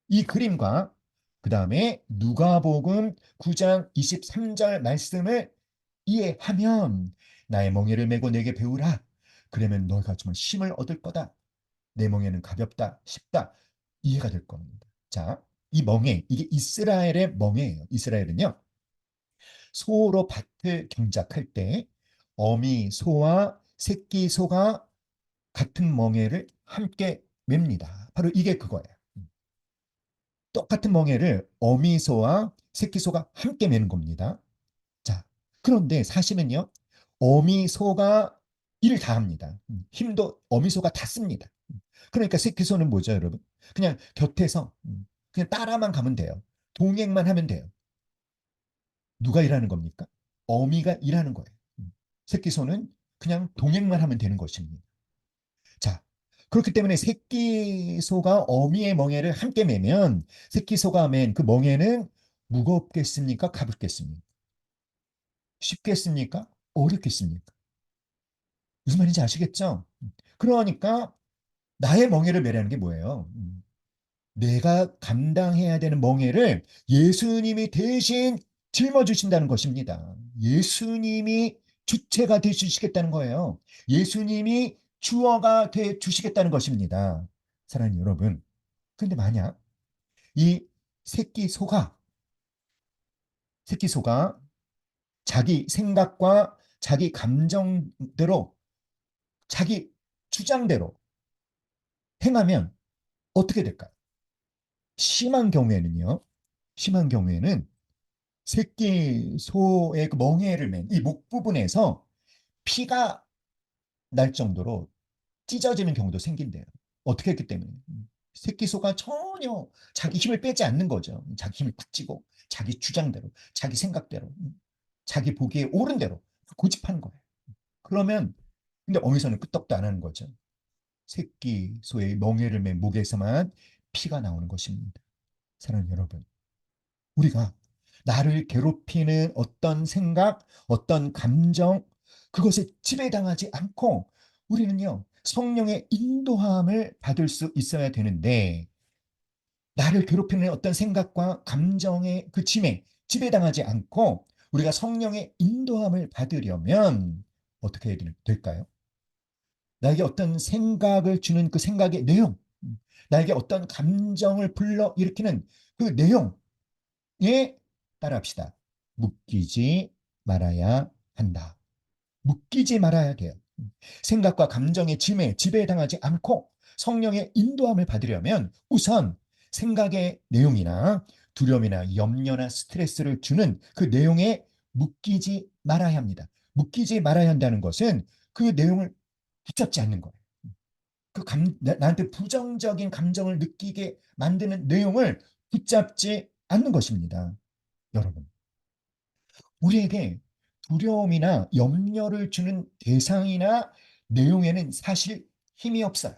이 그림과 그 다음에 누가복음 9장 23절 말씀을 이해하면 나의 멍에를 메고 내게 배우라. 그러면 너희가 정말 힘을 얻을 거다. 내 멍에는 가볍다, 쉽다. 이해가 될 겁니다. 자, 이 멍에, 이게 이스라엘의 멍에예요. 이스라엘은요, 소로 밭을 경작할 때 어미 소와 새끼 소가 같은 멍에를 함께 맵니다. 바로 이게 그거예요. 똑같은 멍에를 어미 소와 새끼 소가 함께 매는 겁니다. 자, 그런데 사실은요, 어미 소가 일을 다 합니다. 힘도 어미 소가 다 씁니다. 그러니까 새끼 소는 뭐죠, 여러분? 그냥 곁에서 그냥 따라만 가면 돼요. 동행만 하면 돼요. 누가 일하는 겁니까? 어미가 일하는 거예요. 새끼 소는 그냥 동행만 하면 되는 것입니다. 자, 그렇기 때문에 새끼 소가 어미의 멍에를 함께 매면 새끼 소가 맨 그 멍에는 무겁겠습니까? 가볍겠습니까? 쉽겠습니까? 어렵겠습니까? 무슨 말인지 아시겠죠? 그러니까 나의 멍에를 매라는 게 뭐예요? 내가 감당해야 되는 멍에를 예수님이 대신 짊어주신다는 것입니다. 예수님이 주체가 되 주시겠다는 거예요. 예수님이 주어가 돼 주시겠다는 것입니다. 사랑하는 여러분. 근데 만약 이 새끼 소가, 새끼 소가 자기 생각과 자기 감정대로, 자기 주장대로 행하면 어떻게 될까요? 심한 경우에는요, 심한 경우에는 새끼 소의 그 멍에를 맨 이 목 부분에서 피가 날 정도로 찢어지는 경우도 생긴대요. 어떻게 했기 때문에. 새끼 소가 전혀 자기 힘을 빼지 않는 거죠. 자기 힘을 탁 쥐고 자기 주장대로, 자기 생각대로, 자기 보기에 옳은 대로 고집하는 거예요. 그러면 근데 어미소는 끄떡도 안 하는 거죠. 새끼 소의 멍에를 맨 목에서만 피가 나오는 것입니다. 사랑하는 여러분, 우리가 나를 괴롭히는 어떤 생각, 어떤 감정, 그것에 지배당하지 않고 우리는요, 성령의 인도함을 받을 수 있어야 되는데, 나를 괴롭히는 어떤 생각과 감정의 그 짐에 지배당하지 않고 우리가 성령의 인도함을 받으려면 어떻게 해야 될까요? 나에게 어떤 생각을 주는 그 생각의 내용, 나에게 어떤 감정을 불러일으키는 그 내용에 따라합시다. 묶이지 말아야 한다. 묶이지 말아야 돼요. 생각과 감정의 짐에 지배당하지 않고 성령의 인도함을 받으려면 우선 생각의 내용이나 두려움이나 염려나 스트레스를 주는 그 내용에 묶이지 말아야 합니다. 묶이지 말아야 한다는 것은 그 내용을 붙잡지 않는 거예요. 나한테 부정적인 감정을 느끼게 만드는 내용을 붙잡지 않는 것입니다. 여러분, 우리에게 두려움이나 염려를 주는 대상이나 내용에는 사실 힘이 없어요.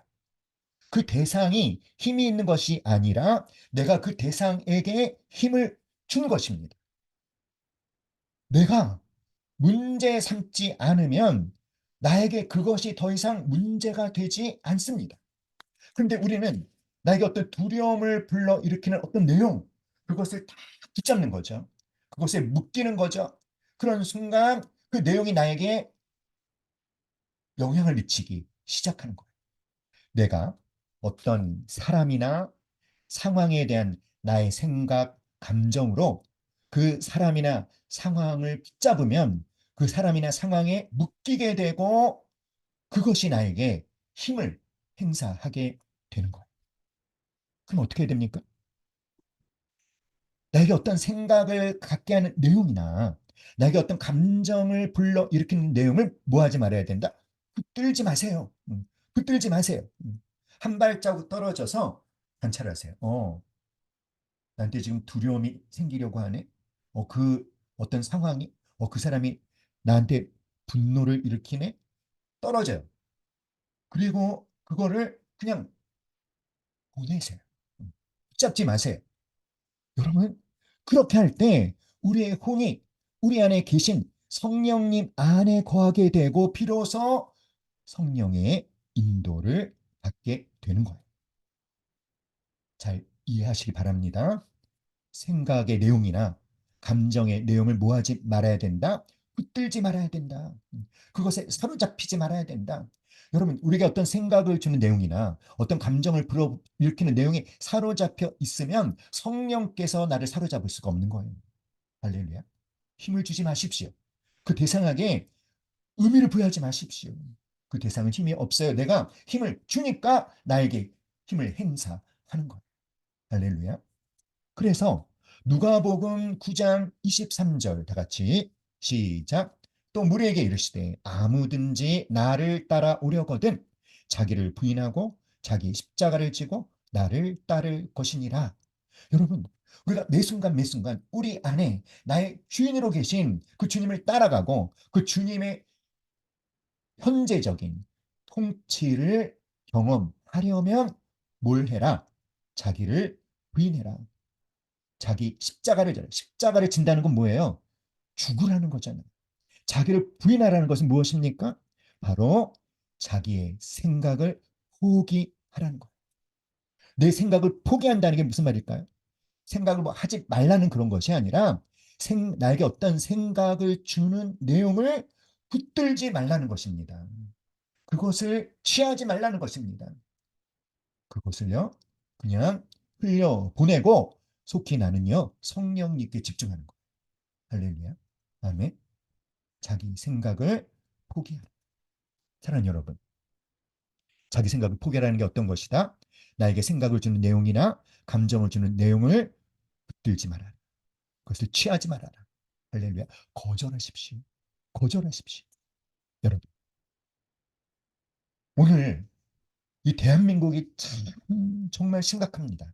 그 대상이 힘이 있는 것이 아니라 내가 그 대상에게 힘을 준 것입니다. 내가 문제 삼지 않으면 나에게 그것이 더 이상 문제가 되지 않습니다. 그런데 우리는 나에게 어떤 두려움을 불러일으키는 어떤 내용, 그것을 다 붙잡는 거죠. 그것에 묶이는 거죠. 그런 순간 그 내용이 나에게 영향을 미치기 시작하는 거예요. 내가 어떤 사람이나 상황에 대한 나의 생각, 감정으로 그 사람이나 상황을 붙잡으면 그 사람이나 상황에 묶이게 되고 그것이 나에게 힘을 행사하게 되는 거예요. 그럼 어떻게 해야 됩니까? 나에게 어떤 생각을 갖게 하는 내용이나 나에게 어떤 감정을 불러일으키는 내용을 뭐 하지 말아야 된다? 붙들지 마세요. 붙들지 마세요. 한 발자국 떨어져서 관찰하세요. 나한테 지금 두려움이 생기려고 하네. 그 어떤 상황이, 그 사람이 나한테 분노를 일으키네. 떨어져요. 그리고 그거를 그냥 보내세요. 붙잡지 마세요. 여러분, 그렇게 할 때 우리의 혼이 우리 안에 계신 성령님 안에 거하게 되고 비로소 성령의 인도를 받게 되는 거예요. 잘 이해하시기 바랍니다. 생각의 내용이나 감정의 내용을 뭐하지 말아야 된다? 붙들지 말아야 된다. 그것에 사로잡히지 말아야 된다. 여러분, 우리가 어떤 생각을 주는 내용이나 어떤 감정을 불러일으키는 내용이 사로잡혀 있으면 성령께서 나를 사로잡을 수가 없는 거예요. 할렐루야. 힘을 주지 마십시오. 그 대상에게 의미를 부여하지 마십시오. 그 대상은 힘이 없어요. 내가 힘을 주니까 나에게 힘을 행사하는 거예요. 할렐루야. 그래서 누가복음 9장 23절 다 같이 시작. 또 무리에게 이르시되 아무든지 나를 따라오려거든 자기를 부인하고 자기 십자가를 지고 나를 따를 것이니라. 여러분, 우리가 매 순간 매 순간 우리 안에 나의 주인으로 계신 그 주님을 따라가고 그 주님의 현재적인 통치를 경험하려면 뭘 해라? 자기를 부인해라. 자기 십자가를 져라. 십자가를 진다는 건 뭐예요? 죽으라는 거잖아요. 자기를 부인하라는 것은 무엇입니까? 바로 자기의 생각을 포기하라는 거예요. 내 생각을 포기한다는 게 무슨 말일까요? 생각을 뭐 하지 말라는 그런 것이 아니라 나에게 어떤 생각을 주는 내용을 붙들지 말라는 것입니다. 그것을 취하지 말라는 것입니다. 그것을요, 그냥 흘려보내고 속히 나는요, 성령님께 집중하는 거예요. 할렐루야. 아멘. 자기 생각을 포기하라. 사랑하는 여러분, 자기 생각을 포기하라는 게 어떤 것이다? 나에게 생각을 주는 내용이나 감정을 주는 내용을 붙들지 말아라. 그것을 취하지 말아라. 할렐루야. 거절하십시오. 거절하십시오. 여러분, 오늘 이 대한민국이 참 정말 심각합니다.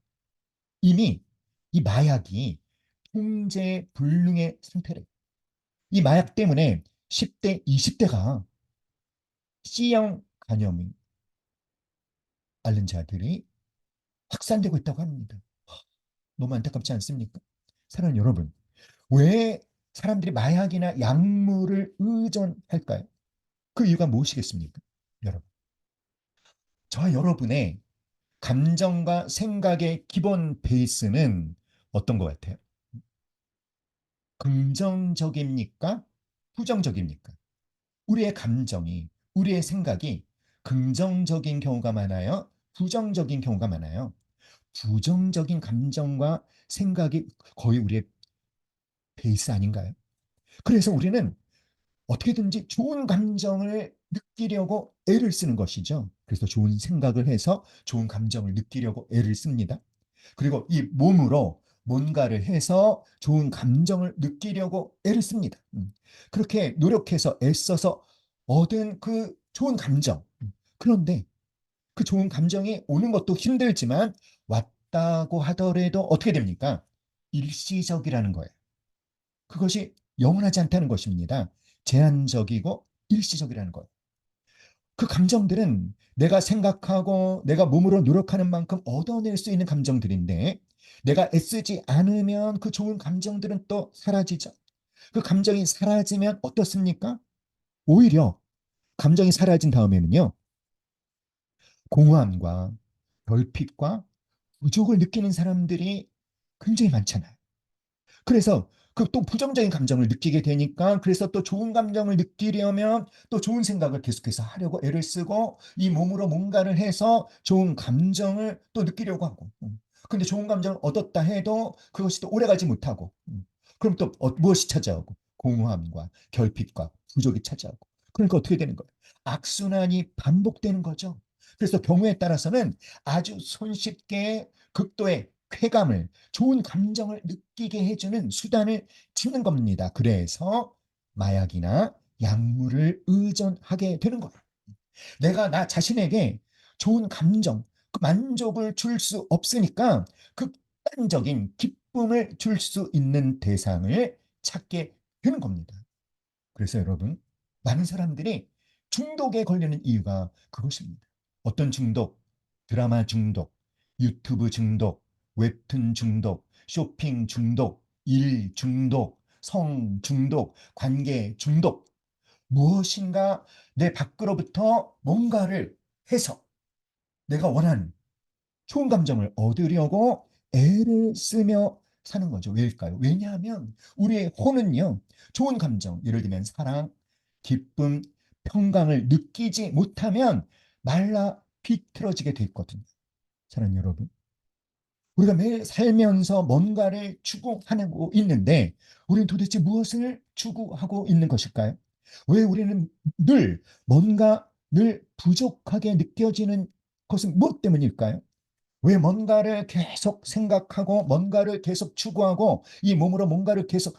이미 이 마약이 통제 불능의 상태래. 이 마약 때문에 10대, 20대가 C형 간염이 앓는 자들이 확산되고 있다고 합니다. 너무 안타깝지 않습니까? 사랑하는 여러분, 왜 사람들이 마약이나 약물을 의존할까요? 그 이유가 무엇이겠습니까? 여러분, 저와 여러분의 감정과 생각의 기본 베이스는 어떤 것 같아요? 긍정적입니까? 부정적입니까? 우리의 감정이, 우리의 생각이 긍정적인 경우가 많아요? 부정적인 경우가 많아요? 부정적인 감정과 생각이 거의 우리의 베이스 아닌가요? 그래서 우리는 어떻게든지 좋은 감정을 느끼려고 애를 쓰는 것이죠. 그래서 좋은 생각을 해서 좋은 감정을 느끼려고 애를 씁니다. 그리고 이 몸으로 뭔가를 해서 좋은 감정을 느끼려고 애를 씁니다. 그렇게 노력해서 애써서 얻은 그 좋은 감정. 그런데 그 좋은 감정이 오는 것도 힘들지만 왔다고 하더라도 어떻게 됩니까? 일시적이라는 거예요. 그것이 영원하지 않다는 것입니다. 제한적이고 일시적이라는 것. 그 감정들은 내가 생각하고 내가 몸으로 노력하는 만큼 얻어낼 수 있는 감정들인데 내가 애쓰지 않으면 그 좋은 감정들은 또 사라지죠. 그 감정이 사라지면 어떻습니까? 오히려 감정이 사라진 다음에는요. 공허함과 결핍과 부족을 느끼는 사람들이 굉장히 많잖아요. 그래서 그 또 부정적인 감정을 느끼게 되니까 그래서 또 좋은 감정을 느끼려면 또 좋은 생각을 계속해서 하려고 애를 쓰고 이 몸으로 뭔가를 해서 좋은 감정을 또 느끼려고 하고 근데 좋은 감정을 얻었다 해도 그것이 또 오래가지 못하고 그럼 또 무엇이 찾아오고 공허함과 결핍과 부족이 찾아오고 그러니까 어떻게 되는 거예요? 악순환이 반복되는 거죠. 그래서 경우에 따라서는 아주 손쉽게 극도의 쾌감을 좋은 감정을 느끼게 해주는 수단을 찾는 겁니다. 그래서 마약이나 약물을 의존하게 되는 거예요. 내가 나 자신에게 좋은 감정, 그 만족을 줄 수 없으니까 극단적인 기쁨을 줄 수 있는 대상을 찾게 되는 겁니다. 그래서 여러분, 많은 사람들이 중독에 걸리는 이유가 그것입니다. 어떤 중독? 드라마 중독, 유튜브 중독, 웹툰 중독, 쇼핑 중독, 일 중독, 성 중독, 관계 중독. 무엇인가 내 밖으로부터 뭔가를 해서 내가 원하는 좋은 감정을 얻으려고 애를 쓰며 사는 거죠. 왜일까요? 왜냐하면 우리의 혼은요, 좋은 감정, 예를 들면 사랑, 기쁨, 평강을 느끼지 못하면 말라 비틀어지게 돼 있거든요. 사랑하는 여러분. 우리가 매일 살면서 뭔가를 추구하고 있는데 우리는 도대체 무엇을 추구하고 있는 것일까요? 왜 우리는 늘 뭔가 늘 부족하게 느껴지는 것은 무엇 때문일까요? 왜 뭔가를 계속 생각하고 뭔가를 계속 추구하고 이 몸으로 뭔가를 계속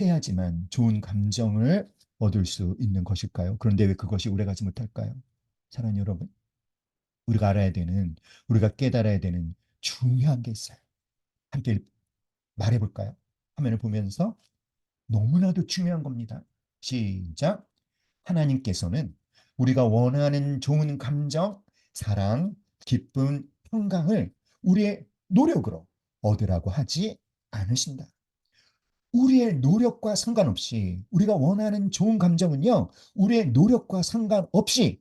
해야지만 좋은 감정을 얻을 수 있는 것일까요? 그런데 왜 그것이 오래가지 못할까요? 사랑하는 여러분, 우리가 알아야 되는, 우리가 깨달아야 되는 중요한 게 있어요. 함께 말해볼까요? 화면을 보면서 너무나도 중요한 겁니다. 시작. 하나님께서는 우리가 원하는 좋은 감정, 사랑, 기쁨, 평강을 우리의 노력으로 얻으라고 하지 않으신다. 우리의 노력과 상관없이 우리가 원하는 좋은 감정은요, 우리의 노력과 상관없이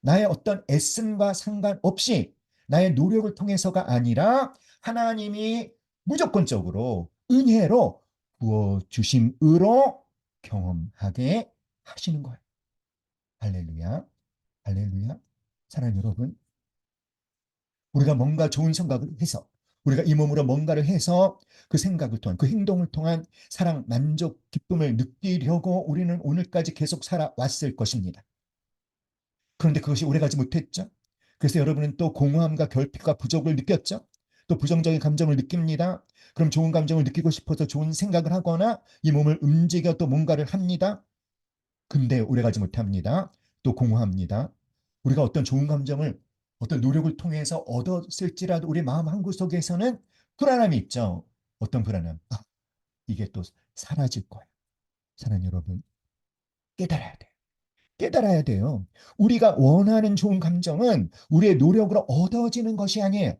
나의 어떤 애씀과 상관없이 나의 노력을 통해서가 아니라 하나님이 무조건적으로 은혜로 부어주심으로 경험하게 하시는 거예요. 할렐루야, 할렐루야. 사랑하는 여러분, 우리가 뭔가 좋은 생각을 해서 우리가 이 몸으로 뭔가를 해서 그 생각을 통한 그 행동을 통한 사랑, 만족, 기쁨을 느끼려고 우리는 오늘까지 계속 살아왔을 것입니다. 그런데 그것이 오래가지 못했죠. 그래서 여러분은 또 공허함과 결핍과 부족을 느꼈죠. 또 부정적인 감정을 느낍니다. 그럼 좋은 감정을 느끼고 싶어서 좋은 생각을 하거나 이 몸을 움직여 또 뭔가를 합니다. 근데 오래가지 못합니다. 또 공허합니다. 우리가 어떤 좋은 감정을 어떤 노력을 통해서 얻었을지라도 우리 마음 한구석에서는 불안함이 있죠. 어떤 불안함? 아, 이게 또 사라질 거예요. 사랑하는 여러분, 깨달아야 돼요. 깨달아야 돼요. 우리가 원하는 좋은 감정은 우리의 노력으로 얻어지는 것이 아니에요.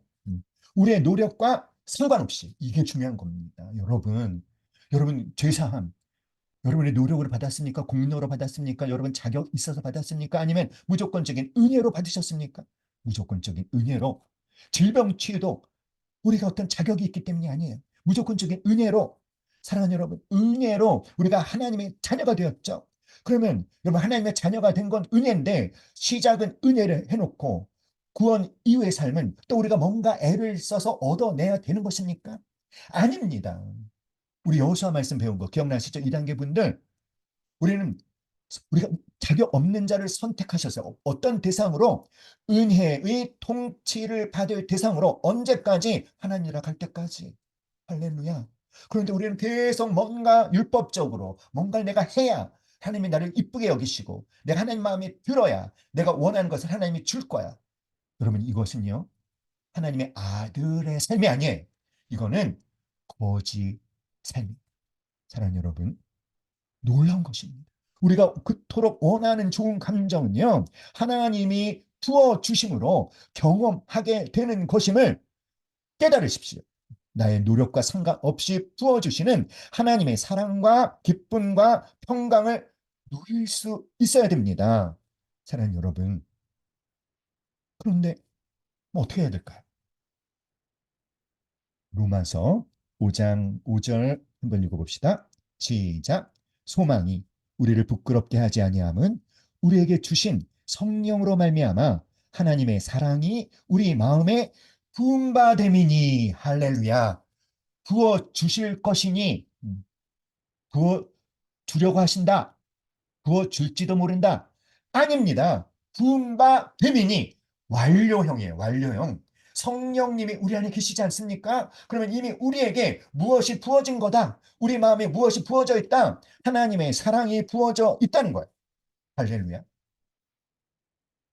우리의 노력과 상관없이 이게 중요한 겁니다. 여러분 죄사함 여러분의 노력으로 받았습니까? 공로로 받았습니까? 여러분 자격 있어서 받았습니까? 아니면 무조건적인 은혜로 받으셨습니까? 무조건적인 은혜로. 질병 치유도 우리가 어떤 자격이 있기 때문이 아니에요. 무조건적인 은혜로. 사랑하는 여러분, 은혜로 우리가 하나님의 자녀가 되었죠. 그러면 여러분 하나님의 자녀가 된 건 은혜인데 시작은 은혜를 해놓고 구원 이후의 삶은 또 우리가 뭔가 애를 써서 얻어내야 되는 것입니까? 아닙니다. 우리 여호수아 말씀 배운 거 기억나시죠? 2단계 분들 우리는 우리가 자격 없는 자를 선택하셨어요. 어떤 대상으로? 은혜의 통치를 받을 대상으로 언제까지? 하나님이라 갈 때까지. 할렐루야. 그런데 우리는 계속 뭔가 율법적으로 뭔가를 내가 해야 하나님이 나를 이쁘게 여기시고 내가 하나님 마음에 들어야 내가 원하는 것을 하나님이 줄 거야. 여러분 이것은요. 하나님의 아들의 삶이 아니에요. 이거는 거지 삶. 사랑하는 여러분. 놀라운 것입니다. 우리가 그토록 원하는 좋은 감정은요, 하나님이 부어주심으로 경험하게 되는 것임을 깨달으십시오. 나의 노력과 상관없이 부어주시는 하나님의 사랑과 기쁨과 평강을 누릴 수 있어야 됩니다. 사랑하는 여러분. 그런데 뭐 어떻게 해야 될까요? 로마서 5장 5절 한번 읽어봅시다. 시작. 소망이 우리를 부끄럽게 하지 아니함은 우리에게 주신 성령으로 말미암아 하나님의 사랑이 우리 마음에 부음받음이니 할렐루야. 부어 주실 것이니 부어 주려고 하신다. 부어 줄지도 모른다. 아닙니다. 부음바 되미니 완료형이에요. 완료형. 성령님이 우리 안에 계시지 않습니까? 그러면 이미 우리에게 무엇이 부어진 거다. 우리 마음에 무엇이 부어져 있다. 하나님의 사랑이 부어져 있다는 거예요. 할렐루야.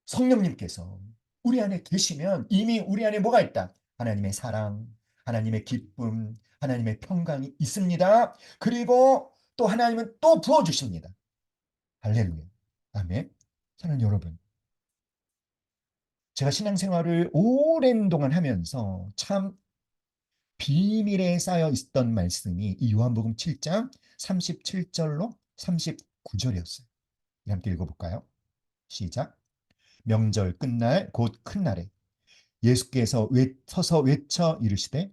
성령님께서 우리 안에 계시면 이미 우리 안에 뭐가 있다? 하나님의 사랑, 하나님의 기쁨, 하나님의 평강이 있습니다. 그리고 또 하나님은 또 부어주십니다. 할렐루야. 아멘. 사랑하는 여러분, 제가 신앙생활을 오랜 동안 하면서 참 비밀에 쌓여 있던 말씀이 이 요한복음 7장 37절로 39절이었어요. 함께 읽어볼까요? 시작. 명절 끝날 곧 큰 날에 예수께서 서서 외쳐 이르시되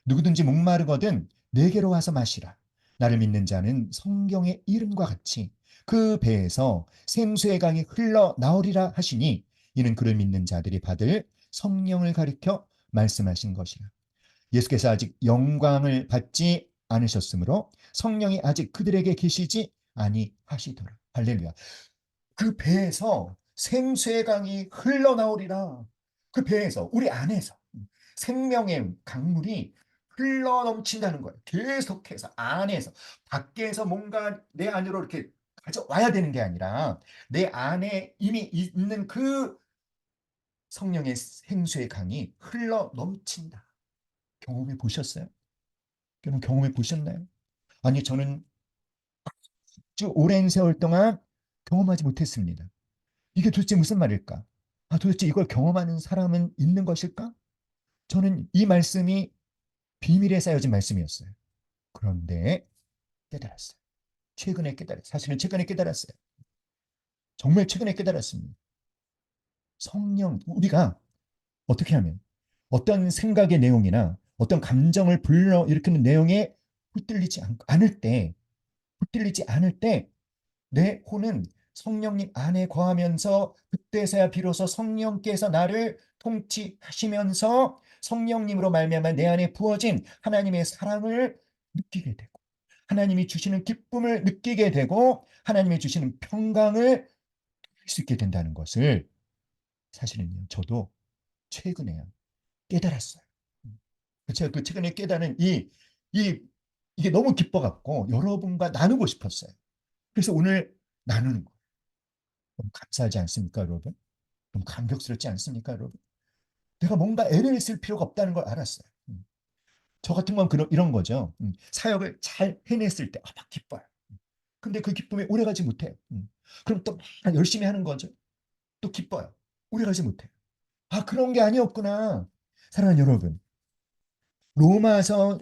누구든지 목마르거든 내게로 와서 마시라. 나를 믿는 자는 성경의 이름과 같이 그 배에서 생수의 강이 흘러 나오리라 하시니 이는 그를 믿는 자들이 받을 성령을 가리켜 말씀하신 것이라. 예수께서 아직 영광을 받지 않으셨으므로 성령이 아직 그들에게 계시지 아니하시더라. 할렐루야. 그 배에서 생수의 강이 흘러나오리라. 그 배에서 우리 안에서 생명의 강물이 흘러넘친다는 거예요. 계속해서 안에서 밖에서 뭔가 내 안으로 이렇게 가져와야 되는 게 아니라 내 안에 이미 있는 그 성령의 생수의 강이 흘러넘친다. 경험해 보셨어요? 여러분 경험해 보셨나요? 아니 저는 아주 오랜 세월 동안 경험하지 못했습니다. 이게 도대체 무슨 말일까? 아, 도대체 이걸 경험하는 사람은 있는 것일까? 저는 이 말씀이 비밀에 쌓여진 말씀이었어요. 그런데 깨달았어요. 최근에 깨달았어요. 사실은 최근에 깨달았어요. 정말 최근에 깨달았습니다. 성령, 우리가 어떻게 하면 어떤 생각의 내용이나 어떤 감정을 불러일으키는 내용에 붙들리지 않을 때, 붙들리지 않을 때 내 혼은 성령님 안에 거하면서 그때서야 비로소 성령께서 나를 통치하시면서 성령님으로 말미암아 내 안에 부어진 하나님의 사랑을 느끼게 되고 하나님이 주시는 기쁨을 느끼게 되고 하나님이 주시는 평강을 느낄 수 있게 된다는 것을 사실은요 저도 최근에 깨달았어요. 제가 그 최근에 깨달은 이 이게 너무 기뻐갖고 여러분과 나누고 싶었어요. 그래서 오늘 나누는 거예요. 너무 감사하지 않습니까, 여러분? 너무 감격스럽지 않습니까, 여러분? 내가 뭔가 애를 쓸 필요가 없다는 걸 알았어요. 저 같은 건 이런 거죠. 사역을 잘 해냈을 때, 막 기뻐요. 근데 그 기쁨이 오래가지 못해요. 그럼 또 열심히 하는 거죠. 또 기뻐요. 오래가지 못해요. 아, 그런 게 아니었구나. 사랑하는 여러분, 로마서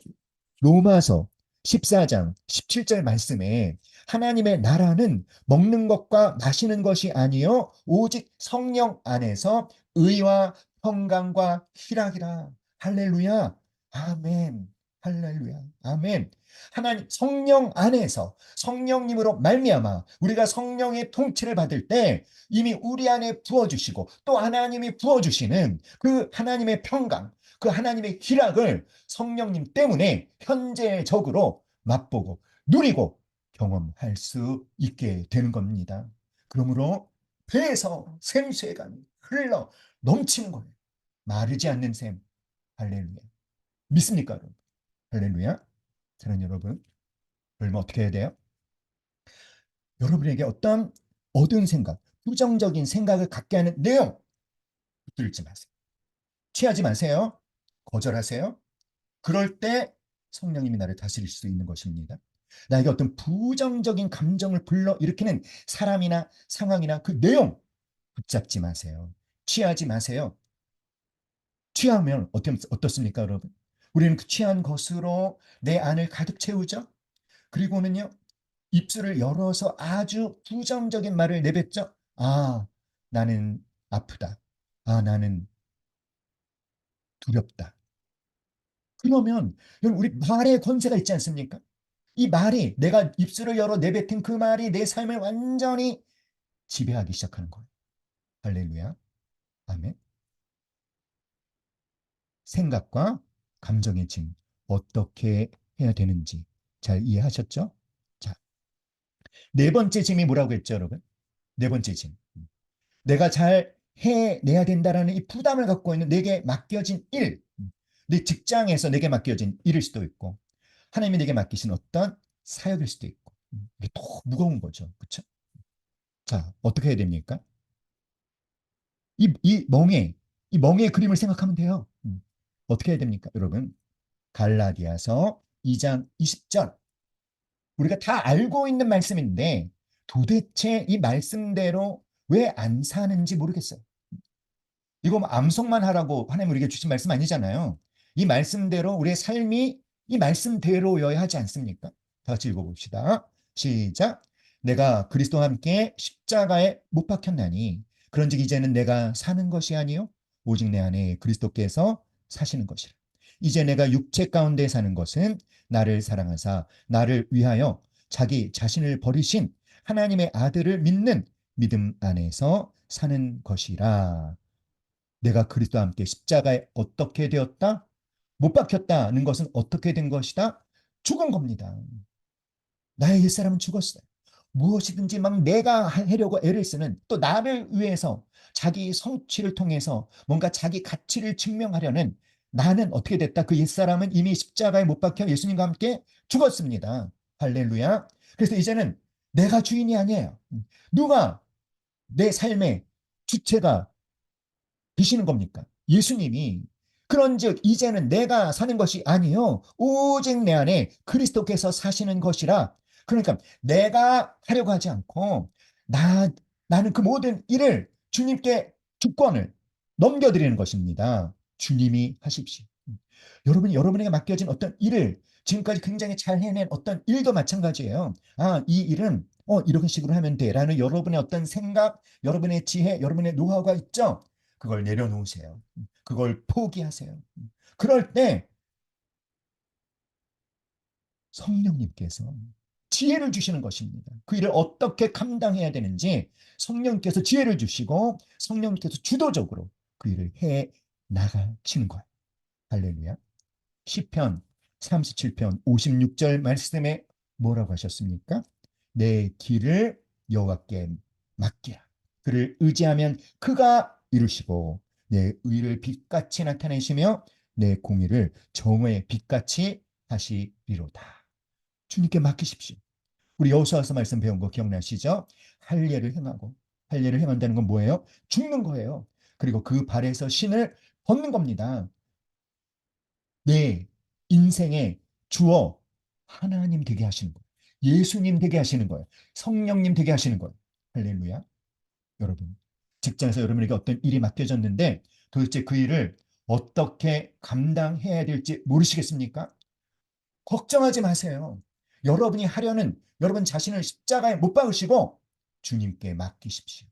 로마서 14장 17절 말씀에 하나님의 나라는 먹는 것과 마시는 것이 아니요 오직 성령 안에서 의와 평강과 희락이라. 할렐루야. 아멘. 할렐루야. 아멘. 하나님 성령 안에서 성령님으로 말미암아 우리가 성령의 통치를 받을 때 이미 우리 안에 부어 주시고 또 하나님이 부어 주시는 그 하나님의 평강, 그 하나님의 희락을 성령님 때문에 현재적으로 맛보고 누리고 경험할 수 있게 되는 겁니다. 그러므로 배에서 샘수의 강이 흘러 넘치는 거예요. 마르지 않는 샘. 할렐루야. 믿습니까, 여러분? 할렐루야. 사랑하는 여러분, 그러면 어떻게 해야 돼요? 여러분에게 어떤 어두운 생각, 부정적인 생각을 갖게 하는 내용 붙들지 마세요. 취하지 마세요. 거절하세요. 그럴 때 성령님이 나를 다스릴 수 있는 것입니다. 나에게 어떤 부정적인 감정을 불러일으키는 사람이나 상황이나 그 내용 붙잡지 마세요. 취하지 마세요. 취하면 어떻습니까, 여러분? 우리는 그 취한 것으로 내 안을 가득 채우죠. 그리고는요, 입술을 열어서 아주 부정적인 말을 내뱉죠. 아, 나는 아프다. 아, 나는 두렵다. 그러면 여러분 우리 말에 권세가 있지 않습니까? 이 말이 내가 입술을 열어 내뱉은 그 말이 내 삶을 완전히 지배하기 시작하는 거예요. 할렐루야. 아멘. 생각과 감정의 짐 어떻게 해야 되는지 잘 이해하셨죠? 자, 네 번째 짐이 뭐라고 했죠, 여러분? 네 번째 짐. 내가 잘 해내야 된다라는 이 부담을 갖고 있는 내게 맡겨진 일, 내 직장에서 내게 맡겨진 일일 수도 있고 하나님이 내게 맡기신 어떤 사역일 수도 있고 이게 더 무거운 거죠. 그렇죠? 자, 어떻게 해야 됩니까? 이 멍의 그림을 생각하면 돼요. 어떻게 해야 됩니까? 여러분, 갈라디아서 2장 20절. 우리가 다 알고 있는 말씀인데 도대체 이 말씀대로 왜 안 사는지 모르겠어요. 이거 뭐 암송만 하라고 하나님 우리에게 주신 말씀 아니잖아요. 이 말씀대로 우리의 삶이 이 말씀대로여야 하지 않습니까? 다 같이 읽어봅시다. 시작. 내가 그리스도와 함께 십자가에 못 박혔나니 그런즉 이제는 내가 사는 것이 아니요 오직 내 안에 그리스도께서 사시는 것이라. 이제 내가 육체 가운데 사는 것은 나를 사랑하사 나를 위하여 자기 자신을 버리신 하나님의 아들을 믿는 믿음 안에서 사는 것이라. 내가 그리스도와 함께 십자가에 어떻게 되었다? 못 박혔다는 것은 어떻게 된 것이다? 죽은 겁니다. 나의 옛사람은 죽었어요. 무엇이든지 막 내가 하려고 애를 쓰는, 또 나를 위해서 자기 성취를 통해서 뭔가 자기 가치를 증명하려는 나는 어떻게 됐다? 그 옛사람은 이미 십자가에 못 박혀 예수님과 함께 죽었습니다. 할렐루야. 그래서 이제는 내가 주인이 아니에요. 누가 내 삶의 주체가 되시는 겁니까? 예수님이. 그런즉 이제는 내가 사는 것이 아니요 오직 내 안에 그리스도께서 사시는 것이라. 그러니까 내가 하려고 하지 않고 나는 그 모든 일을 주님께 주권을 넘겨드리는 것입니다. 주님이 하십시오. 여러분이 여러분에게 맡겨진 어떤 일을 지금까지 굉장히 잘 해낸 어떤 일도 마찬가지예요. 아, 이 일은 이런 식으로 하면 돼라는 여러분의 어떤 생각, 여러분의 지혜, 여러분의 노하우가 있죠. 그걸 내려놓으세요. 그걸 포기하세요. 그럴 때 성령님께서 지혜를 주시는 것입니다. 그 일을 어떻게 감당해야 되는지 성령께서 지혜를 주시고 성령께서 주도적으로 그 일을 해 나가시는 거예요. 할렐루야. 시편 37편 56절 말씀에 뭐라고 하셨습니까? 내 길을 여호와께 맡기라. 그를 의지하면 그가 이루시고 내 의를 빛같이 나타내시며 내 공의를 정오의 빛같이 하시리로다. 주님께 맡기십시오. 우리 여호수아서 말씀 배운 거 기억나시죠? 할례를 행하고, 할례를 행한다는 건 뭐예요? 죽는 거예요. 그리고 그 발에서 신을 벗는 겁니다. 내 인생의 주어 하나님 되게 하시는 거예요. 예수님 되게 하시는 거예요. 성령님 되게 하시는 거예요. 할렐루야. 여러분, 직장에서 여러분에게 어떤 일이 맡겨졌는데 도대체 그 일을 어떻게 감당해야 될지 모르시겠습니까? 걱정하지 마세요. 여러분이 하려는 여러분 자신을 십자가에 못 박으시고 주님께 맡기십시오.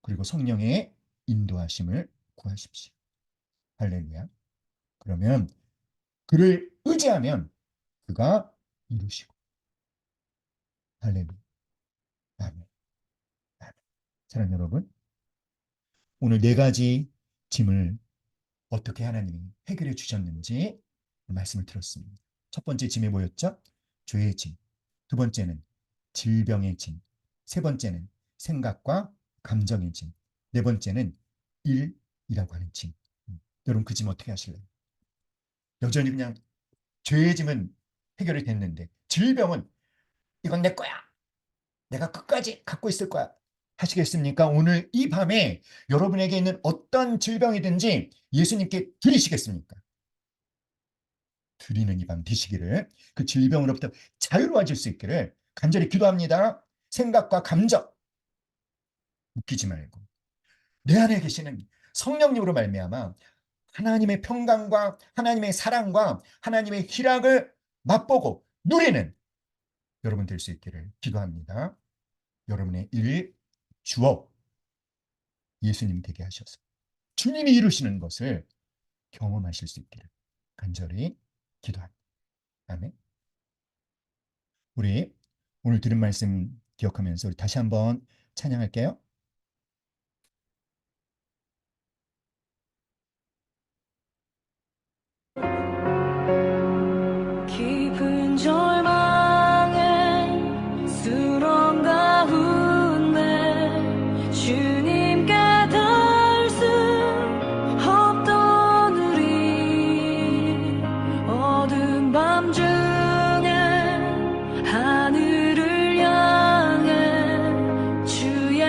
그리고 성령의 인도하심을 구하십시오. 할렐루야. 그러면 그를 의지하면 그가 이루시고. 할렐루야. 아멘. 아멘. 사랑하는 여러분, 오늘 네 가지 짐을 어떻게 하나님이 해결해 주셨는지 말씀을 들었습니다. 첫 번째 짐이 뭐였죠? 죄의 짐. 두 번째는 질병의 짐. 세 번째는 생각과 감정의 짐. 네 번째는 일이라고 하는 짐. 여러분 그 짐 어떻게 하실래요? 여전히 그냥 죄의 짐은 해결이 됐는데 질병은 이건 내 거야. 내가 끝까지 갖고 있을 거야. 하시겠습니까? 오늘 이 밤에 여러분에게 있는 어떤 질병이든지 예수님께 드리시겠습니까? 드리는 이 밤 되시기를, 그 질병으로부터 자유로워질 수 있기를 간절히 기도합니다. 생각과 감정 웃기지 말고 내 안에 계시는 성령님으로 말미암아 하나님의 평강과 하나님의 사랑과 하나님의 희락을 맛보고 누리는 여러분 될 수 있기를 기도합니다. 여러분의 일, 주업 예수님 되게 하셔서 주님이 이루시는 것을 경험하실 수 있기를 간절히 기도합니다. 아멘. 우리 오늘 들은 말씀 기억하면서 우리 다시 한번 찬양할게요. 깊은 절망에 수렁 가운데 주님께 닿을 수 없던 우리 어두운 밤 중에 하늘을 향해 주의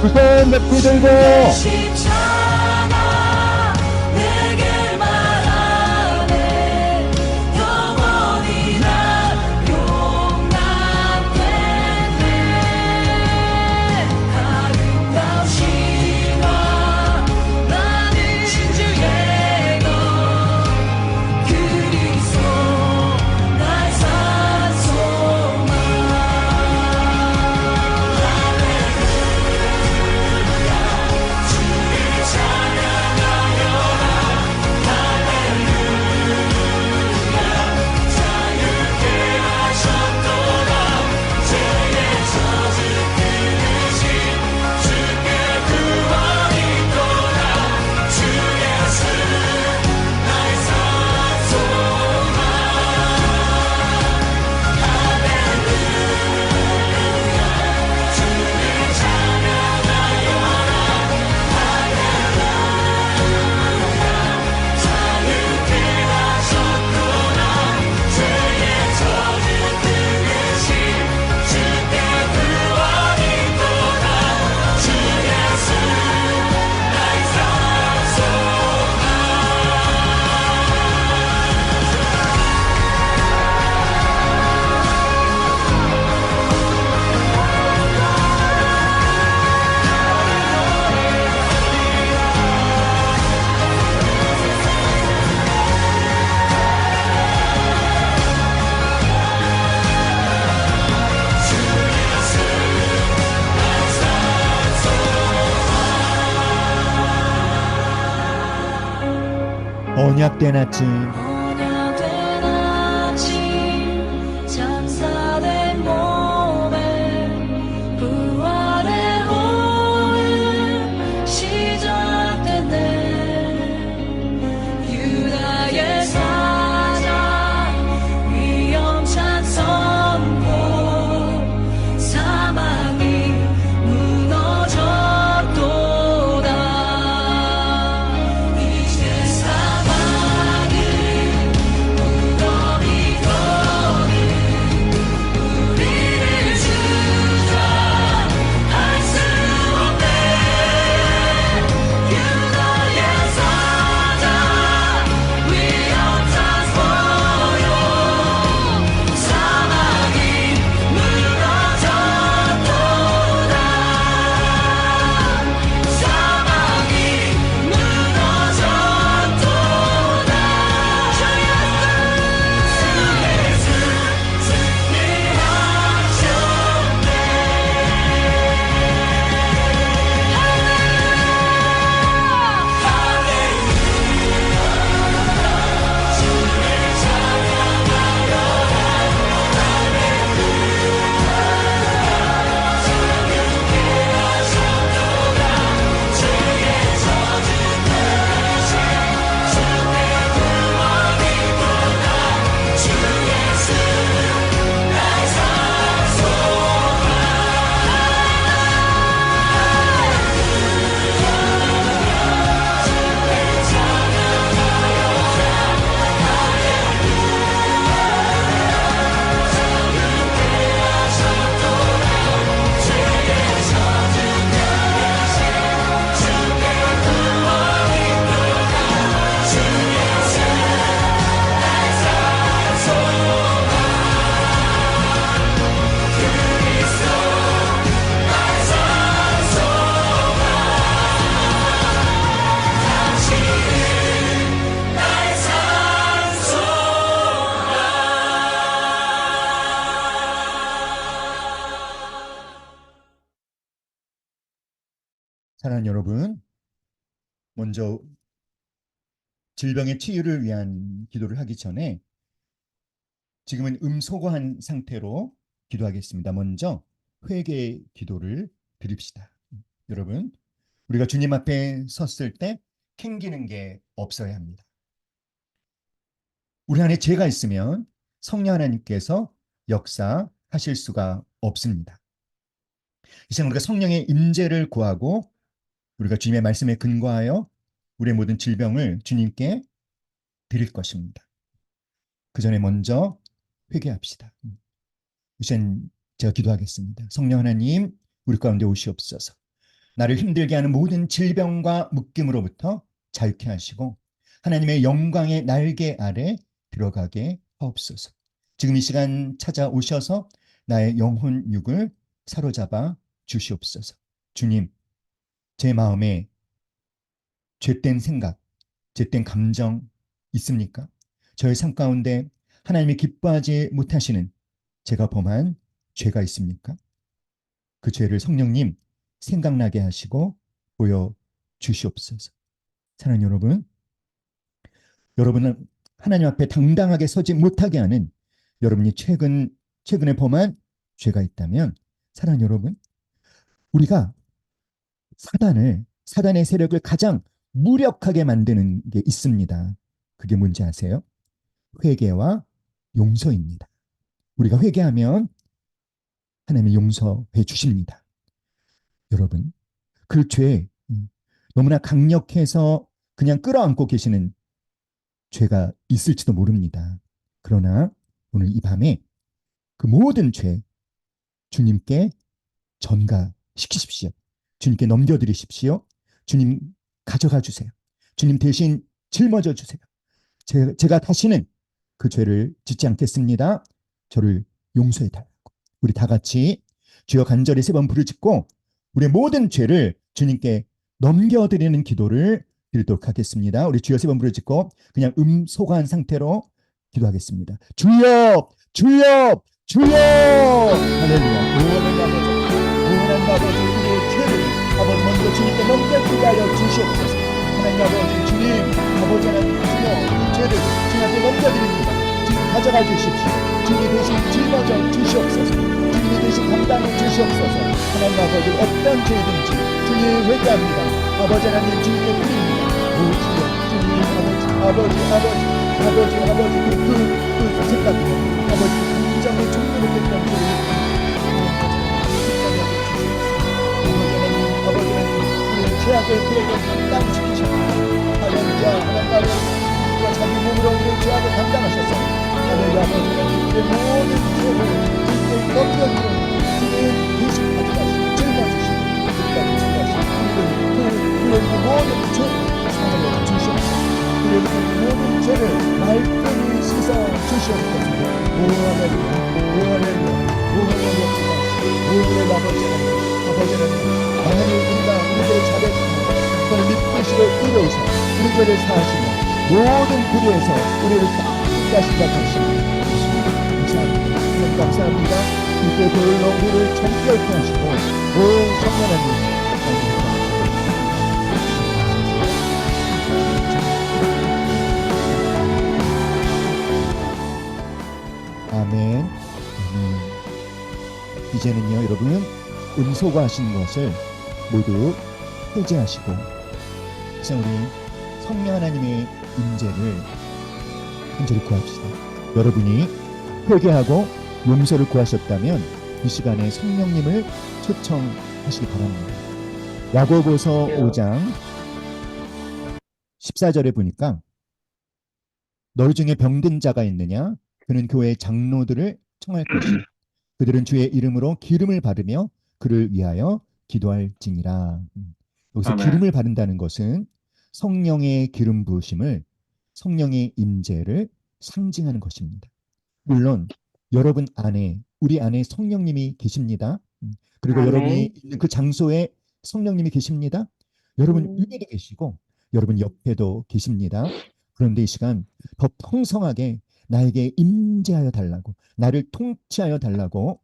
두 손 높이 들고 십자가 내게 말하네 영원히 난 용납되네 아름다운 신화 나는 주의 것 그리스도 나의 산소만 언약된 아침 언약된 아침 장사된 몸에 부활의 오늘 시작됐네 유다의 사자 위험찬 선포 사망이 무너졌도다 이제 사망은 무덤이 더는 우리를 주저할 수 없네 유다의 사자 위험찬 소용 사망이 무너졌도다 사망이 무너졌도다 주 예수 사랑하는 여러분, 먼저 질병의 치유를 위한 기도를 하기 전에 지금은 음소거한 상태로 기도하겠습니다. 먼저 회개 기도를 드립시다. 여러분, 우리가 주님 앞에 섰을 때 캥기는 게 없어야 합니다. 우리 안에 죄가 있으면 성령 하나님께서 역사하실 수가 없습니다. 이 시간 우리가 성령의 임재를 구하고 우리가 주님의 말씀에 근거하여 우리의 모든 질병을 주님께 드릴 것입니다. 그 전에 먼저 회개합시다. 우선 제가 기도하겠습니다. 성령 하나님, 우리 가운데 오시옵소서. 나를 힘들게 하는 모든 질병과 묶임으로부터 자유케 하시고 하나님의 영광의 날개 아래 들어가게 하옵소서. 지금 이 시간 찾아오셔서 나의 영혼 육을 사로잡아 주시옵소서. 주님, 제 마음에 죄된 생각, 죄된 감정 있습니까? 저의 삶 가운데 하나님이 기뻐하지 못하시는 제가 범한 죄가 있습니까? 그 죄를 성령님 생각나게 하시고 보여 주시옵소서. 사랑하는 여러분, 여러분은 하나님 앞에 당당하게 서지 못하게 하는 여러분이 최근에 범한 죄가 있다면, 사랑하는 여러분, 우리가 사단의 세력을 가장 무력하게 만드는 게 있습니다. 그게 뭔지 아세요? 회개와 용서입니다. 우리가 회개하면 하나님이 용서해 주십니다. 여러분, 그 죄, 너무나 강력해서 그냥 끌어안고 계시는 죄가 있을지도 모릅니다. 그러나 오늘 이 밤에 그 모든 죄 주님께 전가시키십시오. 주님께 넘겨드리십시오. 주님 가져가 주세요. 주님 대신 짊어져 주세요. 제가 다시는 그 죄를 짓지 않겠습니다. 저를 용서해 달라고. 우리 다 같이 주여 간절히 3번 부르짖고 우리의 모든 죄를 주님께 넘겨드리는 기도를 드리도록 하겠습니다. 우리 주여 3번 부르짖고 그냥 소거한 상태로 기도하겠습니다. 주여, 주여, 주여. 할렐루야. 구원한 아버지, 우리의 죄를 아버지 먼저 주님께 넘겨드리게 하여 주시옵소서. 하나님 아버지, 주님, 아버지 하나님, 주여, 이 죄를 주님께 넘겨드립니다. 주님 가져가 주십시오. 주님 대신 짊어져 주시옵소서. 주님 대신 감당해 주시옵소서. 하나님 아버지, 어떤 죄든지 주님 회개합니다. 아버지 하나님, 주님께 드립니다. 오 주여, 주님 아버지, 그 생각과 아버지 그 감정의 종류를 깼던 죄를 아버지 하나님, 우리의 죄악을 그에게 감당시키셨습니다. 할렐루야. 하나님 아버지, 그가 자기 몸으로 우리의 죄악을 감당하셔서 할렐루야. 아버지 하나님, 우리의 모든 죄를 주님께 넘겨드리는 주님 대신 가져가시고 짊어지시고 끝까지 증가하시고 그의 모든 죄를 사하여 주시옵소서. 그의 모든 죄를 말끔히 씻어 주시옵소서. 오 할렐루야, 오 할렐루야, 오 할렐루야. 오늘 아버지 하나님, 만일 우리가 우리들의 자백합니다. 그는 믿으시고 의로우사 우리 죄를 사하시며 모든 불의에서 우리를 끝까지 생각하시니 감사합니다. 하나님 감사합니다. 이때 돌로 우리를 정결케 하시고 오 성령 하나님 아멘. 이제는요 여러분 음소거하신 것을 모두 해제하시고 그래서 우리 성령 하나님의 임재를 간절히 구합시다. 여러분이 회개하고 용서를 구하셨다면 이 시간에 성령님을 초청하시기 바랍니다. 야고보서 5장 14절에 보니까 너희 중에 병든 자가 있느냐? 그는 교회 장로들을 청할 것이요 그들은 주의 이름으로 기름을 바르며 그를 위하여 기도할지니라. 여기서 아멘. 기름을 바른다는 것은 성령의 기름 부으심을, 성령의 임재를 상징하는 것입니다. 물론 여러분 안에, 우리 안에 성령님이 계십니다. 그리고 아멘. 여러분이 있는 그 장소에 성령님이 계십니다. 여러분 위에도 계시고 여러분 옆에도 계십니다. 그런데 이 시간 더 풍성하게 나에게 임재하여 달라고, 나를 통치하여 달라고,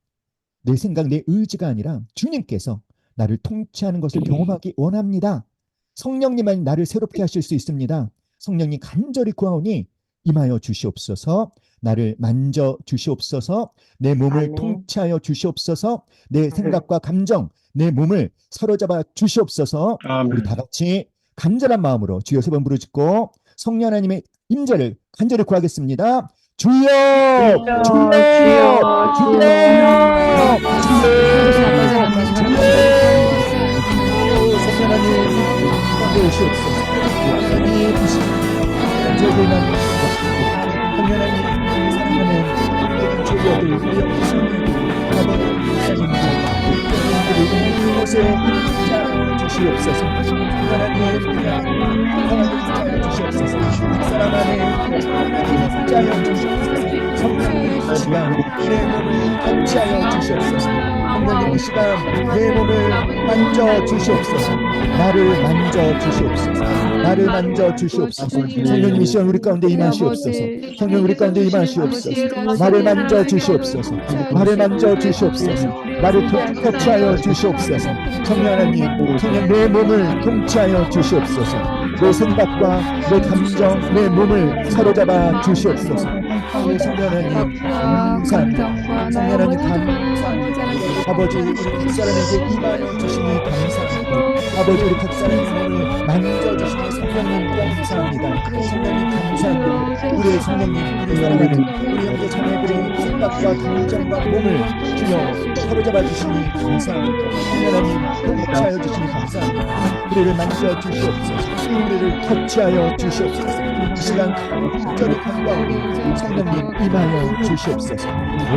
내 생각, 내 의지가 아니라 주님께서 나를 통치하는 것을 경험하기 원합니다. 성령님만 나를 새롭게 하실 수 있습니다. 성령님 간절히 구하오니 임하여 주시옵소서. 나를 만져 주시옵소서. 내 몸을 아멘. 통치하여 주시옵소서. 내 생각과 감정, 내 몸을 사로잡아 주시옵소서. 아멘. 우리 다 같이 간절한 마음으로 주여 3번 부르짖고 성령 하나님의 임재를 간절히 구하겠습니다. 주여! 주여! 주여! 주여! 성령 하나님 오시옵소서. 하나님 저에게 난 성령 하나님 사랑하는 모든 죄악을 우리 성령님 아버지 하나님 그것을 붙잡아 주시옵소서. 하나님 붙잡아 주시옵소서. 각 사람 안에 붙잡아 주시옵소서. 성령님 이 시간 내 몸을 터치하여 주시옵소서. 성령님 이 시간 내 몸을 만져 주시옵소서. 나를 만져 주시옵소서. 나를 만져 주시옵소서. 성령님 이 시간 우리 가운데 임하시옵소서. 성령 우리 가운데 임하시옵소서. 나를 만져 주시옵소서. 나를 만져 주시옵소서. 나를 터치하여 주시옵소서. 성령 하나님, 성령 내 몸을 통치하여 주시옵소서. 내 생각과 내 감정, 내 몸을 사로잡아 주시옵소서. 성령 하나님 감사합니다. 성령 하나님 감사합니다. 아버지 우리 각 사람에게 임하여 주시니 감사합니다. 아버지 우리 각 사람의 몸을 만져주시니 성령님 감사합니다. 성령님 감사합니다. 우리의 성령님 우리 사랑하는 우리 형제 자매들의 생각과 감정과 몸을 주여 사로잡아 주시니 감사합니다. 성령 하나님 터치하여 주시니 감사합니다. 우리를 만져 주시옵소서. 우리를 터치하여 주시옵소서. 이 시간 간절히 간구하오니 성령님 임하여 주시옵소서. 오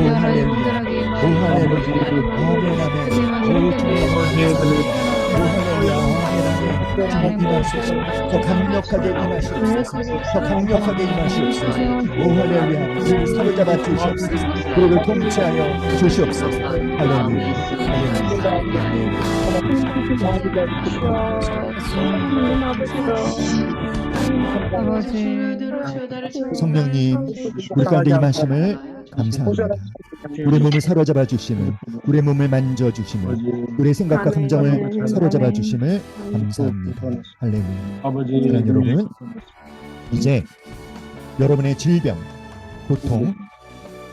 할렐루야, 오 할렐루야, 아멘 아멘. 오 주님 감사합니다. 오 할렐루야, 아멘 아멘. 주님 임하시옵소서. 더 강력하게 임하시옵소서. 더 강력하게 임하시옵소서. 오 할렐루야, 우리를 사로잡아 주시옵소서. 우리를 통치하여 주시옵소서. 할렐루야, 할렐루야. 성령님 우리 가운데 임하심을 감사합니다. 우리 몸을 사로잡아 주심을, 우리 몸을 만져 주심을, 우리 생각과 감정을 사로잡아 주심을 감사합니다. 할렐루야. 사랑하는 여러분, 이제 여러분의 질병, 보통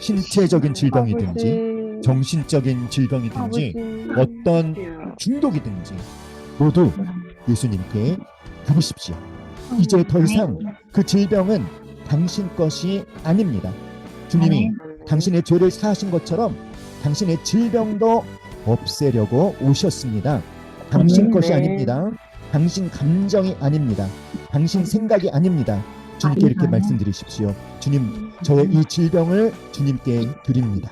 신체적인 질병이든지 정신적인 질병이든지 어떤 중독이든지 모두 예수님께 가보십시오. 이제 더 이상 그 질병은 당신 것이 아닙니다. 주님이 당신의 죄를 사하신 것처럼 당신의 질병도 없애려고 오셨습니다. 당신 것이 아닙니다. 당신 감정이 아닙니다. 당신 생각이 아닙니다. 주님께 이렇게 말씀드리십시오. 주님, 저의 이 질병을 주님께 드립니다.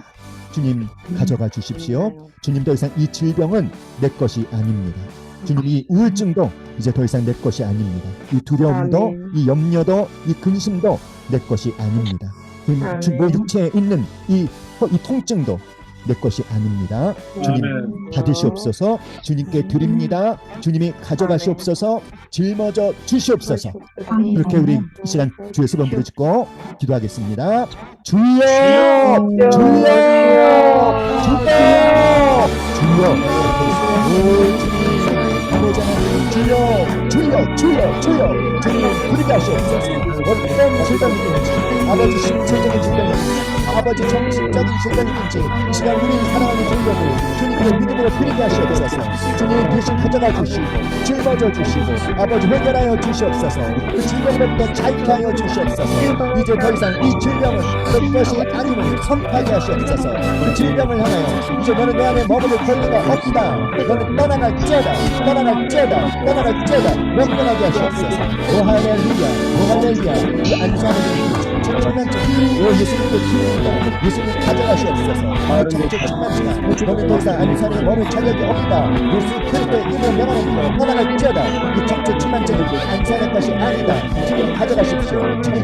주님, 가져가 주십시오. 주님, 더 이상 이 질병은 내 것이 아닙니다. 주님, 이 우울증도 이제 더 이상 내 것이 아닙니다. 이 두려움도, 이 염려도, 이 근심도 내 것이 아닙니다. 뭐 육체에 있는 이 통증도 내 것이 아닙니다. 주님, 받으시옵소서. 주님께 드립니다. 주님이 가져가시옵소서. 짊어져 주시옵소서. 이렇게 우리 이 시간 주의 수번 부르짖고 기도하겠습니다. 주여, 주여, 주여, 주여. 오 주님, 아버지 하나님, 주여, 주여, 주여, 주여. 주님 부르게 하시옵소서. 어떤 질병이든지, 아버지 신체적인 질병이든지, 아버지 정신적인 질병이든지 이 시간 우리 사랑하는 질병을 주님께 믿음으로 드리게 하시옵소서. 주님 대신 가져가 주시고 짊어져 주시고 아버지 회개하여 주시옵소서. 그 질병부터 자유케 하여 주시옵소서. 이제 더 이상 이 질병은 내 것이 아님을 선포하게 하시옵소서. 그 질병을 향하여 이제 너는 내 안에 머무를 권리가 없다. 너는 떠나갈지어다, 떠나갈지어다, 떠나갈지어다 명령하게 하시옵소서. 오 할렐루야, 오 할렐루야. 이 안수하는 오 예수님도 기도합니다. 예수님 가져가시옵소서. 정적 충만치가 너는 더 이상 안산에 머물 자격이 없다. 예수 그리스도의 이름을 명하는 떠나갈지어다. 이 정적 충만증을 안산의 것이 아니다. 주님 가져가십시오. 주님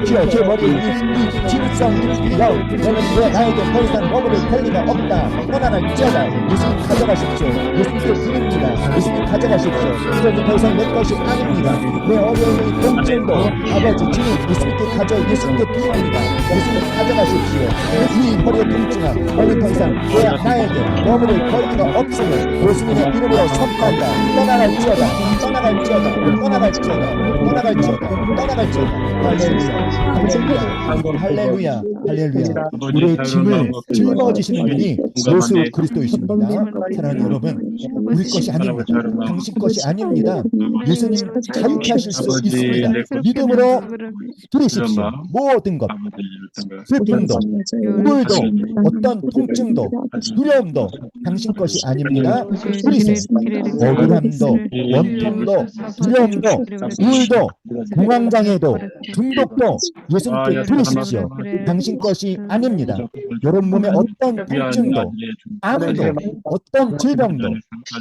주여 제 머리 이 진성 이 영 너는 왜 나에게 더 이상 머무를 권리가 없다. 떠나갈지어다. 예수님 가져가십시오. 예수님께 드립니다. 예수님 가져가십시오. 이제는 더 이상 내 것이 아닙니다. 내 어려움의 통증도 아버지 주님 예수님께 예수님께 드립니다. 예수님 가져가십시오. 이 허리의 통증아 너는 더 이상 나에게 머무를 권리가 없음을 예수님의 이름으로 선포한다. 떠나갈지어다, 떠나갈지어다, 떠나갈지어다, 떠나갈지어다, 떠나갈지어다. 할렐루야, 할렐루야, 할렐루야. 우리의 짐을 짊어지시는 분이 예수 그리스도이십니다. 사랑하는 여러분, 우리 것이 아닙니다. 당신 것이 아닙니다. 예수님 자유케 하실 수 있습니다. 믿음으로 들으십시오. 모든 것, 슬픔도, 우울도, 어떤 통증도, 두려움도 당신 것이 아닙니다. 뿌리세요. 억울함도, 원통도, 두려움도, 우울도, 공황장애도, 중독도 예수님께 드리십시오. 당신 것이 아닙니다. 여러분 몸에 어떤 통증도, 암도, 어떤 질병도,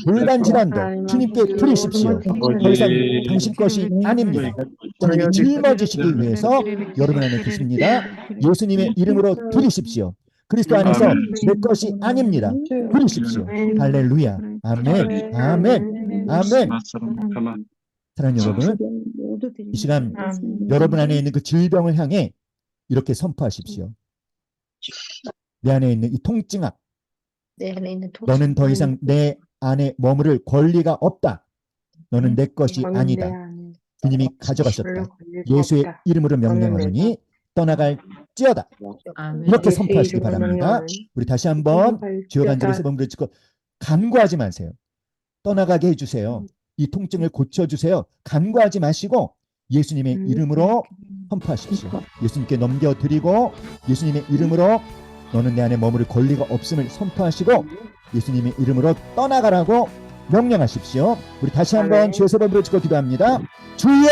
골반질환도 주님께 드리십시오. 더 이상 당신 것이 아닙니다. 주님이 짊어지시기 위해서 여러분 안에 계십니다. 예수님의 이름으로 드리십시오. 그리스도 안에서 내 것이 아닙니다. 드리십시오. 할렐루야. 아멘. 아멘. 아멘. 사랑하는 여러분, 이 시간 여러분 안에 있는 그 질병을 향해 이렇게 선포하십시오. 내 안에 있는 이 통증아, 너는 더 이상 내 안에 머무를 권리가 없다. 너는 내 것이 아니다. 주님이 가져가셨다. 예수의 이름으로 명령하노니 떠나갈지어다. 이렇게 선포하시기 바랍니다. 우리 다시 한번 주여 간절히 세 번 부르짖고 간구하지 마세요. 떠나가게 해주세요. 이 통증을 고쳐주세요. 간구하지 마시고 예수님의 이름으로 선포하십시오. 예수님께 넘겨드리고 예수님의 이름으로 너는 내 안에 머무를 권리가 없음을 선포하시고 예수님의 이름으로 떠나가라고 명령하십시오. 우리 다시 한번 주여 세 번 부르짖고 기도합니다. 주여!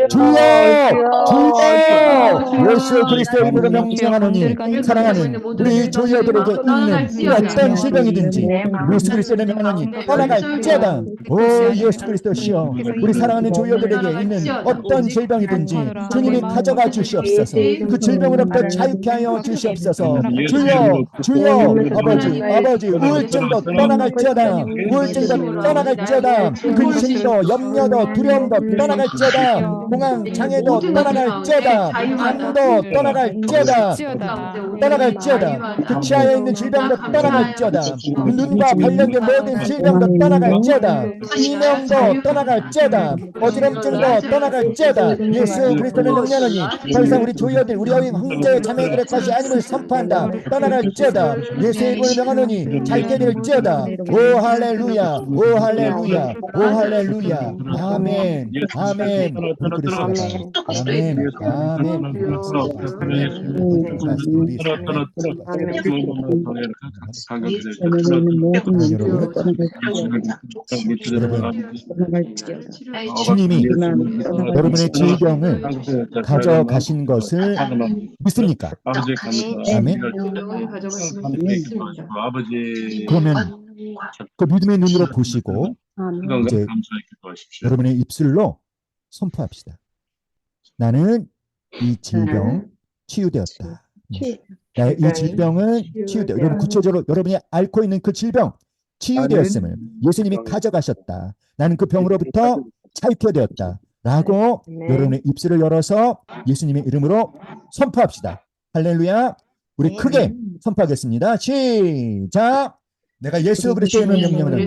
주여! 주여! 예수 그리스도의 이름으로 명령하노니 사랑하는 우리 조여들에게 있는 어떤 질병이든지 예수 그리스도의 명령하노니 떠나갈지어다. 오 예수 그리스도시여, 우리 사랑하는 조여들에게 있는 어떤 질병이든지 주님이 가져가 주시옵소서. 그 질병으로부터 자유케 하여 주시옵소서. 주여! 주여! 아버지 우울증도 떠나갈지어다. 우울증도 떠나갈지어다. 근심도 염려도 두려움도 떠나갈지어다. 공황 장애도 떠나갈지어다. 암도 떠나갈지어다. 떠나갈지어다. 그 치아에 있는 질병도 떠나갈지어다. 눈과 관련된 모든 질병도 떠나갈지어다. 이명도 떠나갈지어다. 어지럼증도 떠나갈지어다. 예수 그리스도를 명령하니 더 이상 우리 조여들 우리 어린 형제 자매들의 것이 아님을 선포한다. 떠나갈지어다. 예수의 이름을 명하노니 잘게 될지어다. 오 할렐루야. 오 할렐루야. 오 할렐루야. 아멘. 아멘. 아멘. 아멘. 주님이 여러분의 질병을 가져가신 것을 믿습니까? 아멘. 그러면 그 믿음의 눈으로 보시고 이제 여러분의 입술로 선포합시다. 나는 이 질병 치유되었다. 나의 이 질병은 치유되어. 여러분 구체적으로 여러분이 앓고 있는 그 질병 치유되었음을 예수님이 가져가셨다. 나는 그 병으로부터 자유케 되었다. 라고 여러분의 입술을 열어서 예수님의 이름으로 선포합시다. 할렐루야. 우리 크게 선포하겠습니다. 시작. 내가 예수 그리스도의 명령을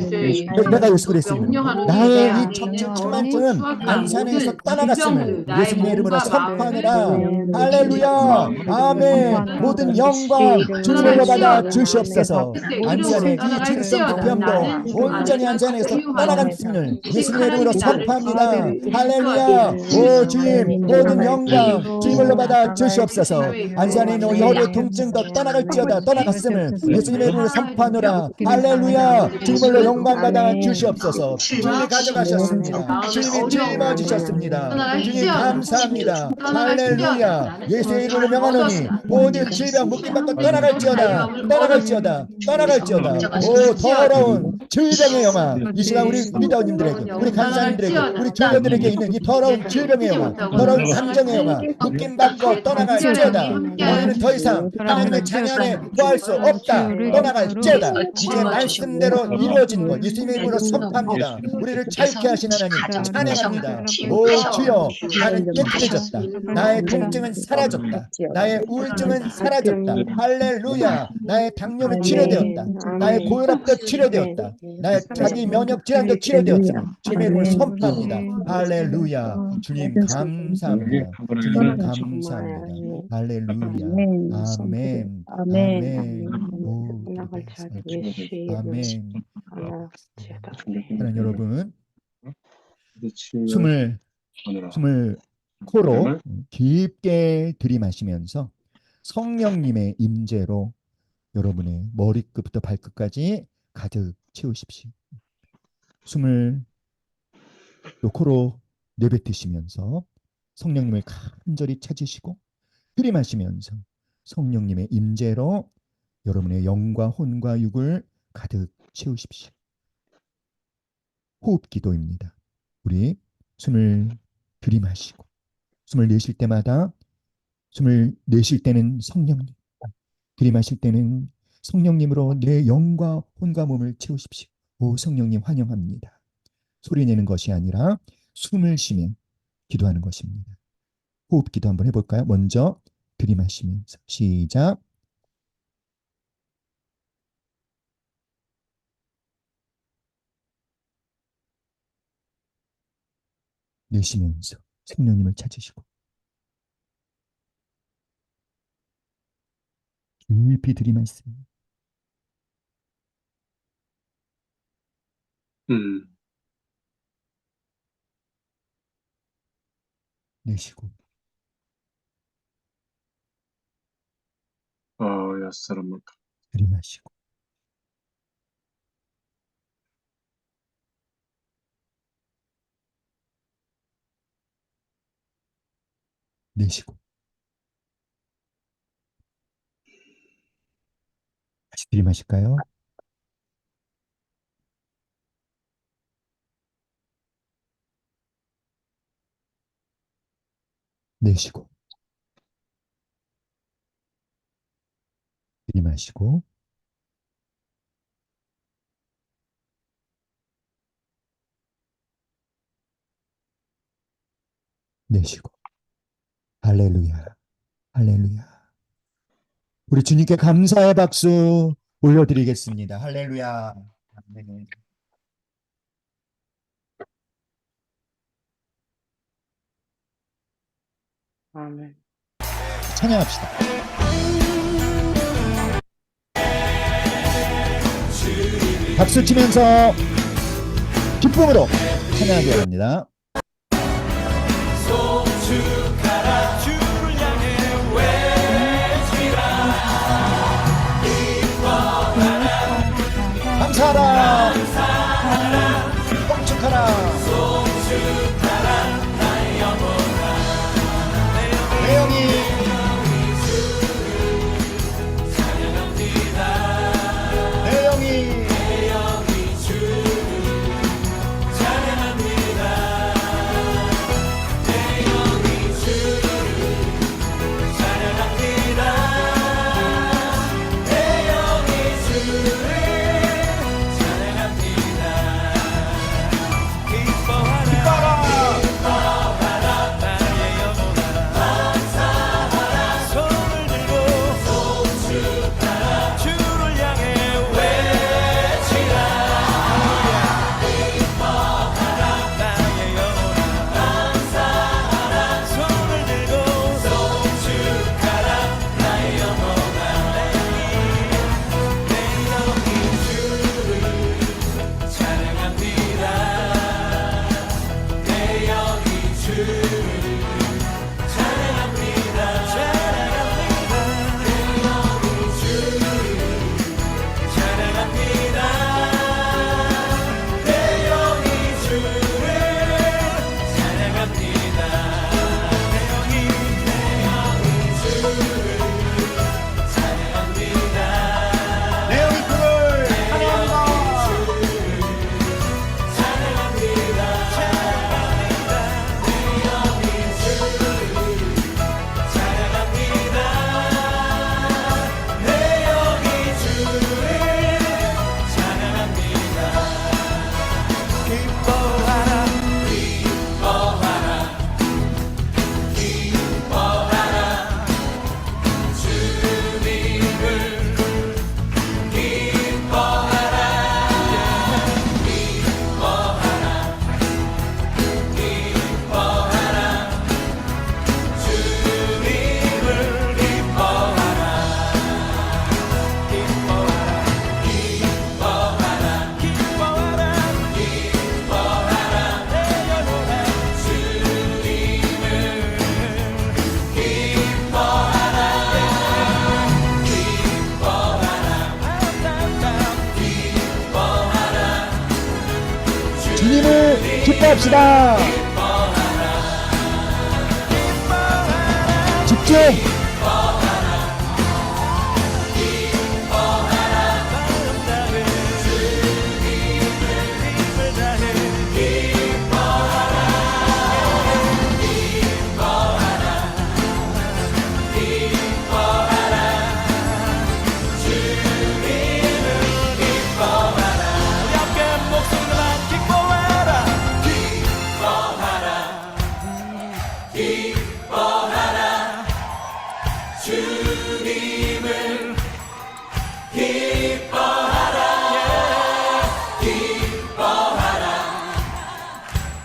내가 예수 그리스도의 나의 이 척추측만증은 안산에서 떠나갔음을 예수님의 이름으로 선포하느라. 할렐루야. 아멘. 모든 영광 주님으로 받아 주시옵소서. 안산의 이 질성 투표함도 온전히 안산에서 떠나갔음을 예수님의 이름으로 선포합니다. 할렐루야. 오 주님, 모든 영광 주님으로 받아 주시옵소서. 안산에 있는 허리의 통증도 떠나갈지어다. 떠나갔음을 예수님의 이름으로 선포하느라. 할렐루야. 주님으로 영광받아 주시옵소서. 주님이 가져가셨습니다. 주님이 짊어지셨습니다. 주님 감사합니다. 할렐루야. 예수의 이름으로 명하노니 모든 질병 묶임받고 떠나갈지어다. 떠나갈지어다. 떠나갈지어다. 오 더러운 질병의 영화 이 시간 우리 리더님들에게 우리 간사님들에게 우리 교회들에게 있는 이 더러운 질병의 영화 더러운 감정의 영화 묶임받고 떠나갈지어다. 너희는 더 이상 하나님의 자녀에 구할 수 없다. 떠나갈지어다. 이제 말씀대로 이루어진 것 예수님의 이름으로 선포합니다. 우리를 자유케 하신 하나님 찬양합니다. 오 주여, 나는 깨끗해졌다. 나의 통증은 사라졌다. 나의 우울증은 사라졌다. 할렐루야. 나의 당뇨는 치료되었다. 나의 고혈압도 치료되었다. 나의 자기 면역 질환도 치료되었다. 주님의 이름으로 선포합니다. 할렐루야. 주님 감사합니다. 주님 감사합니다. 할렐루야. 아멘. 아멘. 오, 아멘. 하나님 여러분, 숨을 코로 깊게 들이마시면서 성령님의 임재로 여러분의 머리끝부터 발끝까지 가득 채우십시오. 숨을 또 코로 내뱉으시면서 성령님을 간절히 찾으시고 들이마시면서 성령님의 임재로 여러분의 영과 혼과 육을 가득 채우십시오. 호흡 기도입니다. 우리 숨을 들이마시고 숨을 내쉴 때마다 숨을 내쉴 때는 성령님, 들이마실 때는 성령님으로 내 영과 혼과 몸을 채우십시오. 오 성령님 환영합니다. 소리 내는 것이 아니라 숨을 쉬며 기도하는 것입니다. 호흡 기도 한번 해볼까요? 먼저 들이마시면서 시작. 내쉬면서 성령님을 찾으시고 깊이 들이마시면 내쉬고 들이마시고 내쉬고 다시 들이마실까요? 내쉬고 들이마시고 내쉬고 할렐루야 할렐루야. 우리 주님께 감사의 박수 올려드리겠습니다. 할렐루야. 아멘. 아멘. 찬양합시다. 박수 치면서 기쁨으로 찬양하기 바랍니다. 송축하라 주를 향해 외치라 감사하라 송축하라 송축하라 나의 영혼아 내 영이 찬양합니다 내 영이 주를 찬양합니다 내 영이 주를 찬양합니다 내 영이 주를 찬양합니다 기뻐하라 기뻐합시다. 집중. 우리 함께 목소리만 기뻐하라 기뻐하라 주님을 기뻐하라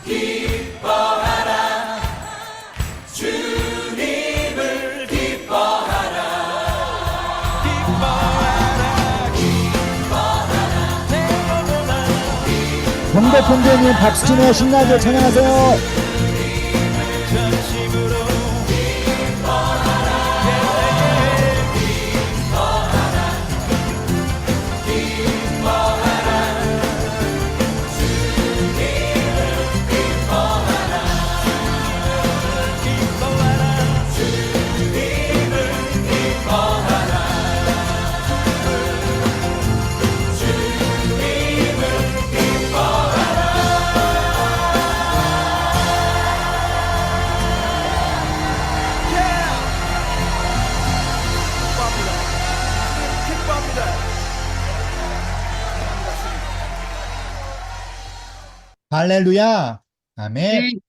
기뻐하라 주님을 기뻐하라 경대 편지님 박수 치며 신나게 찬양하세요. 전심으로 기뻐합니다. 할렐루야. 아멘.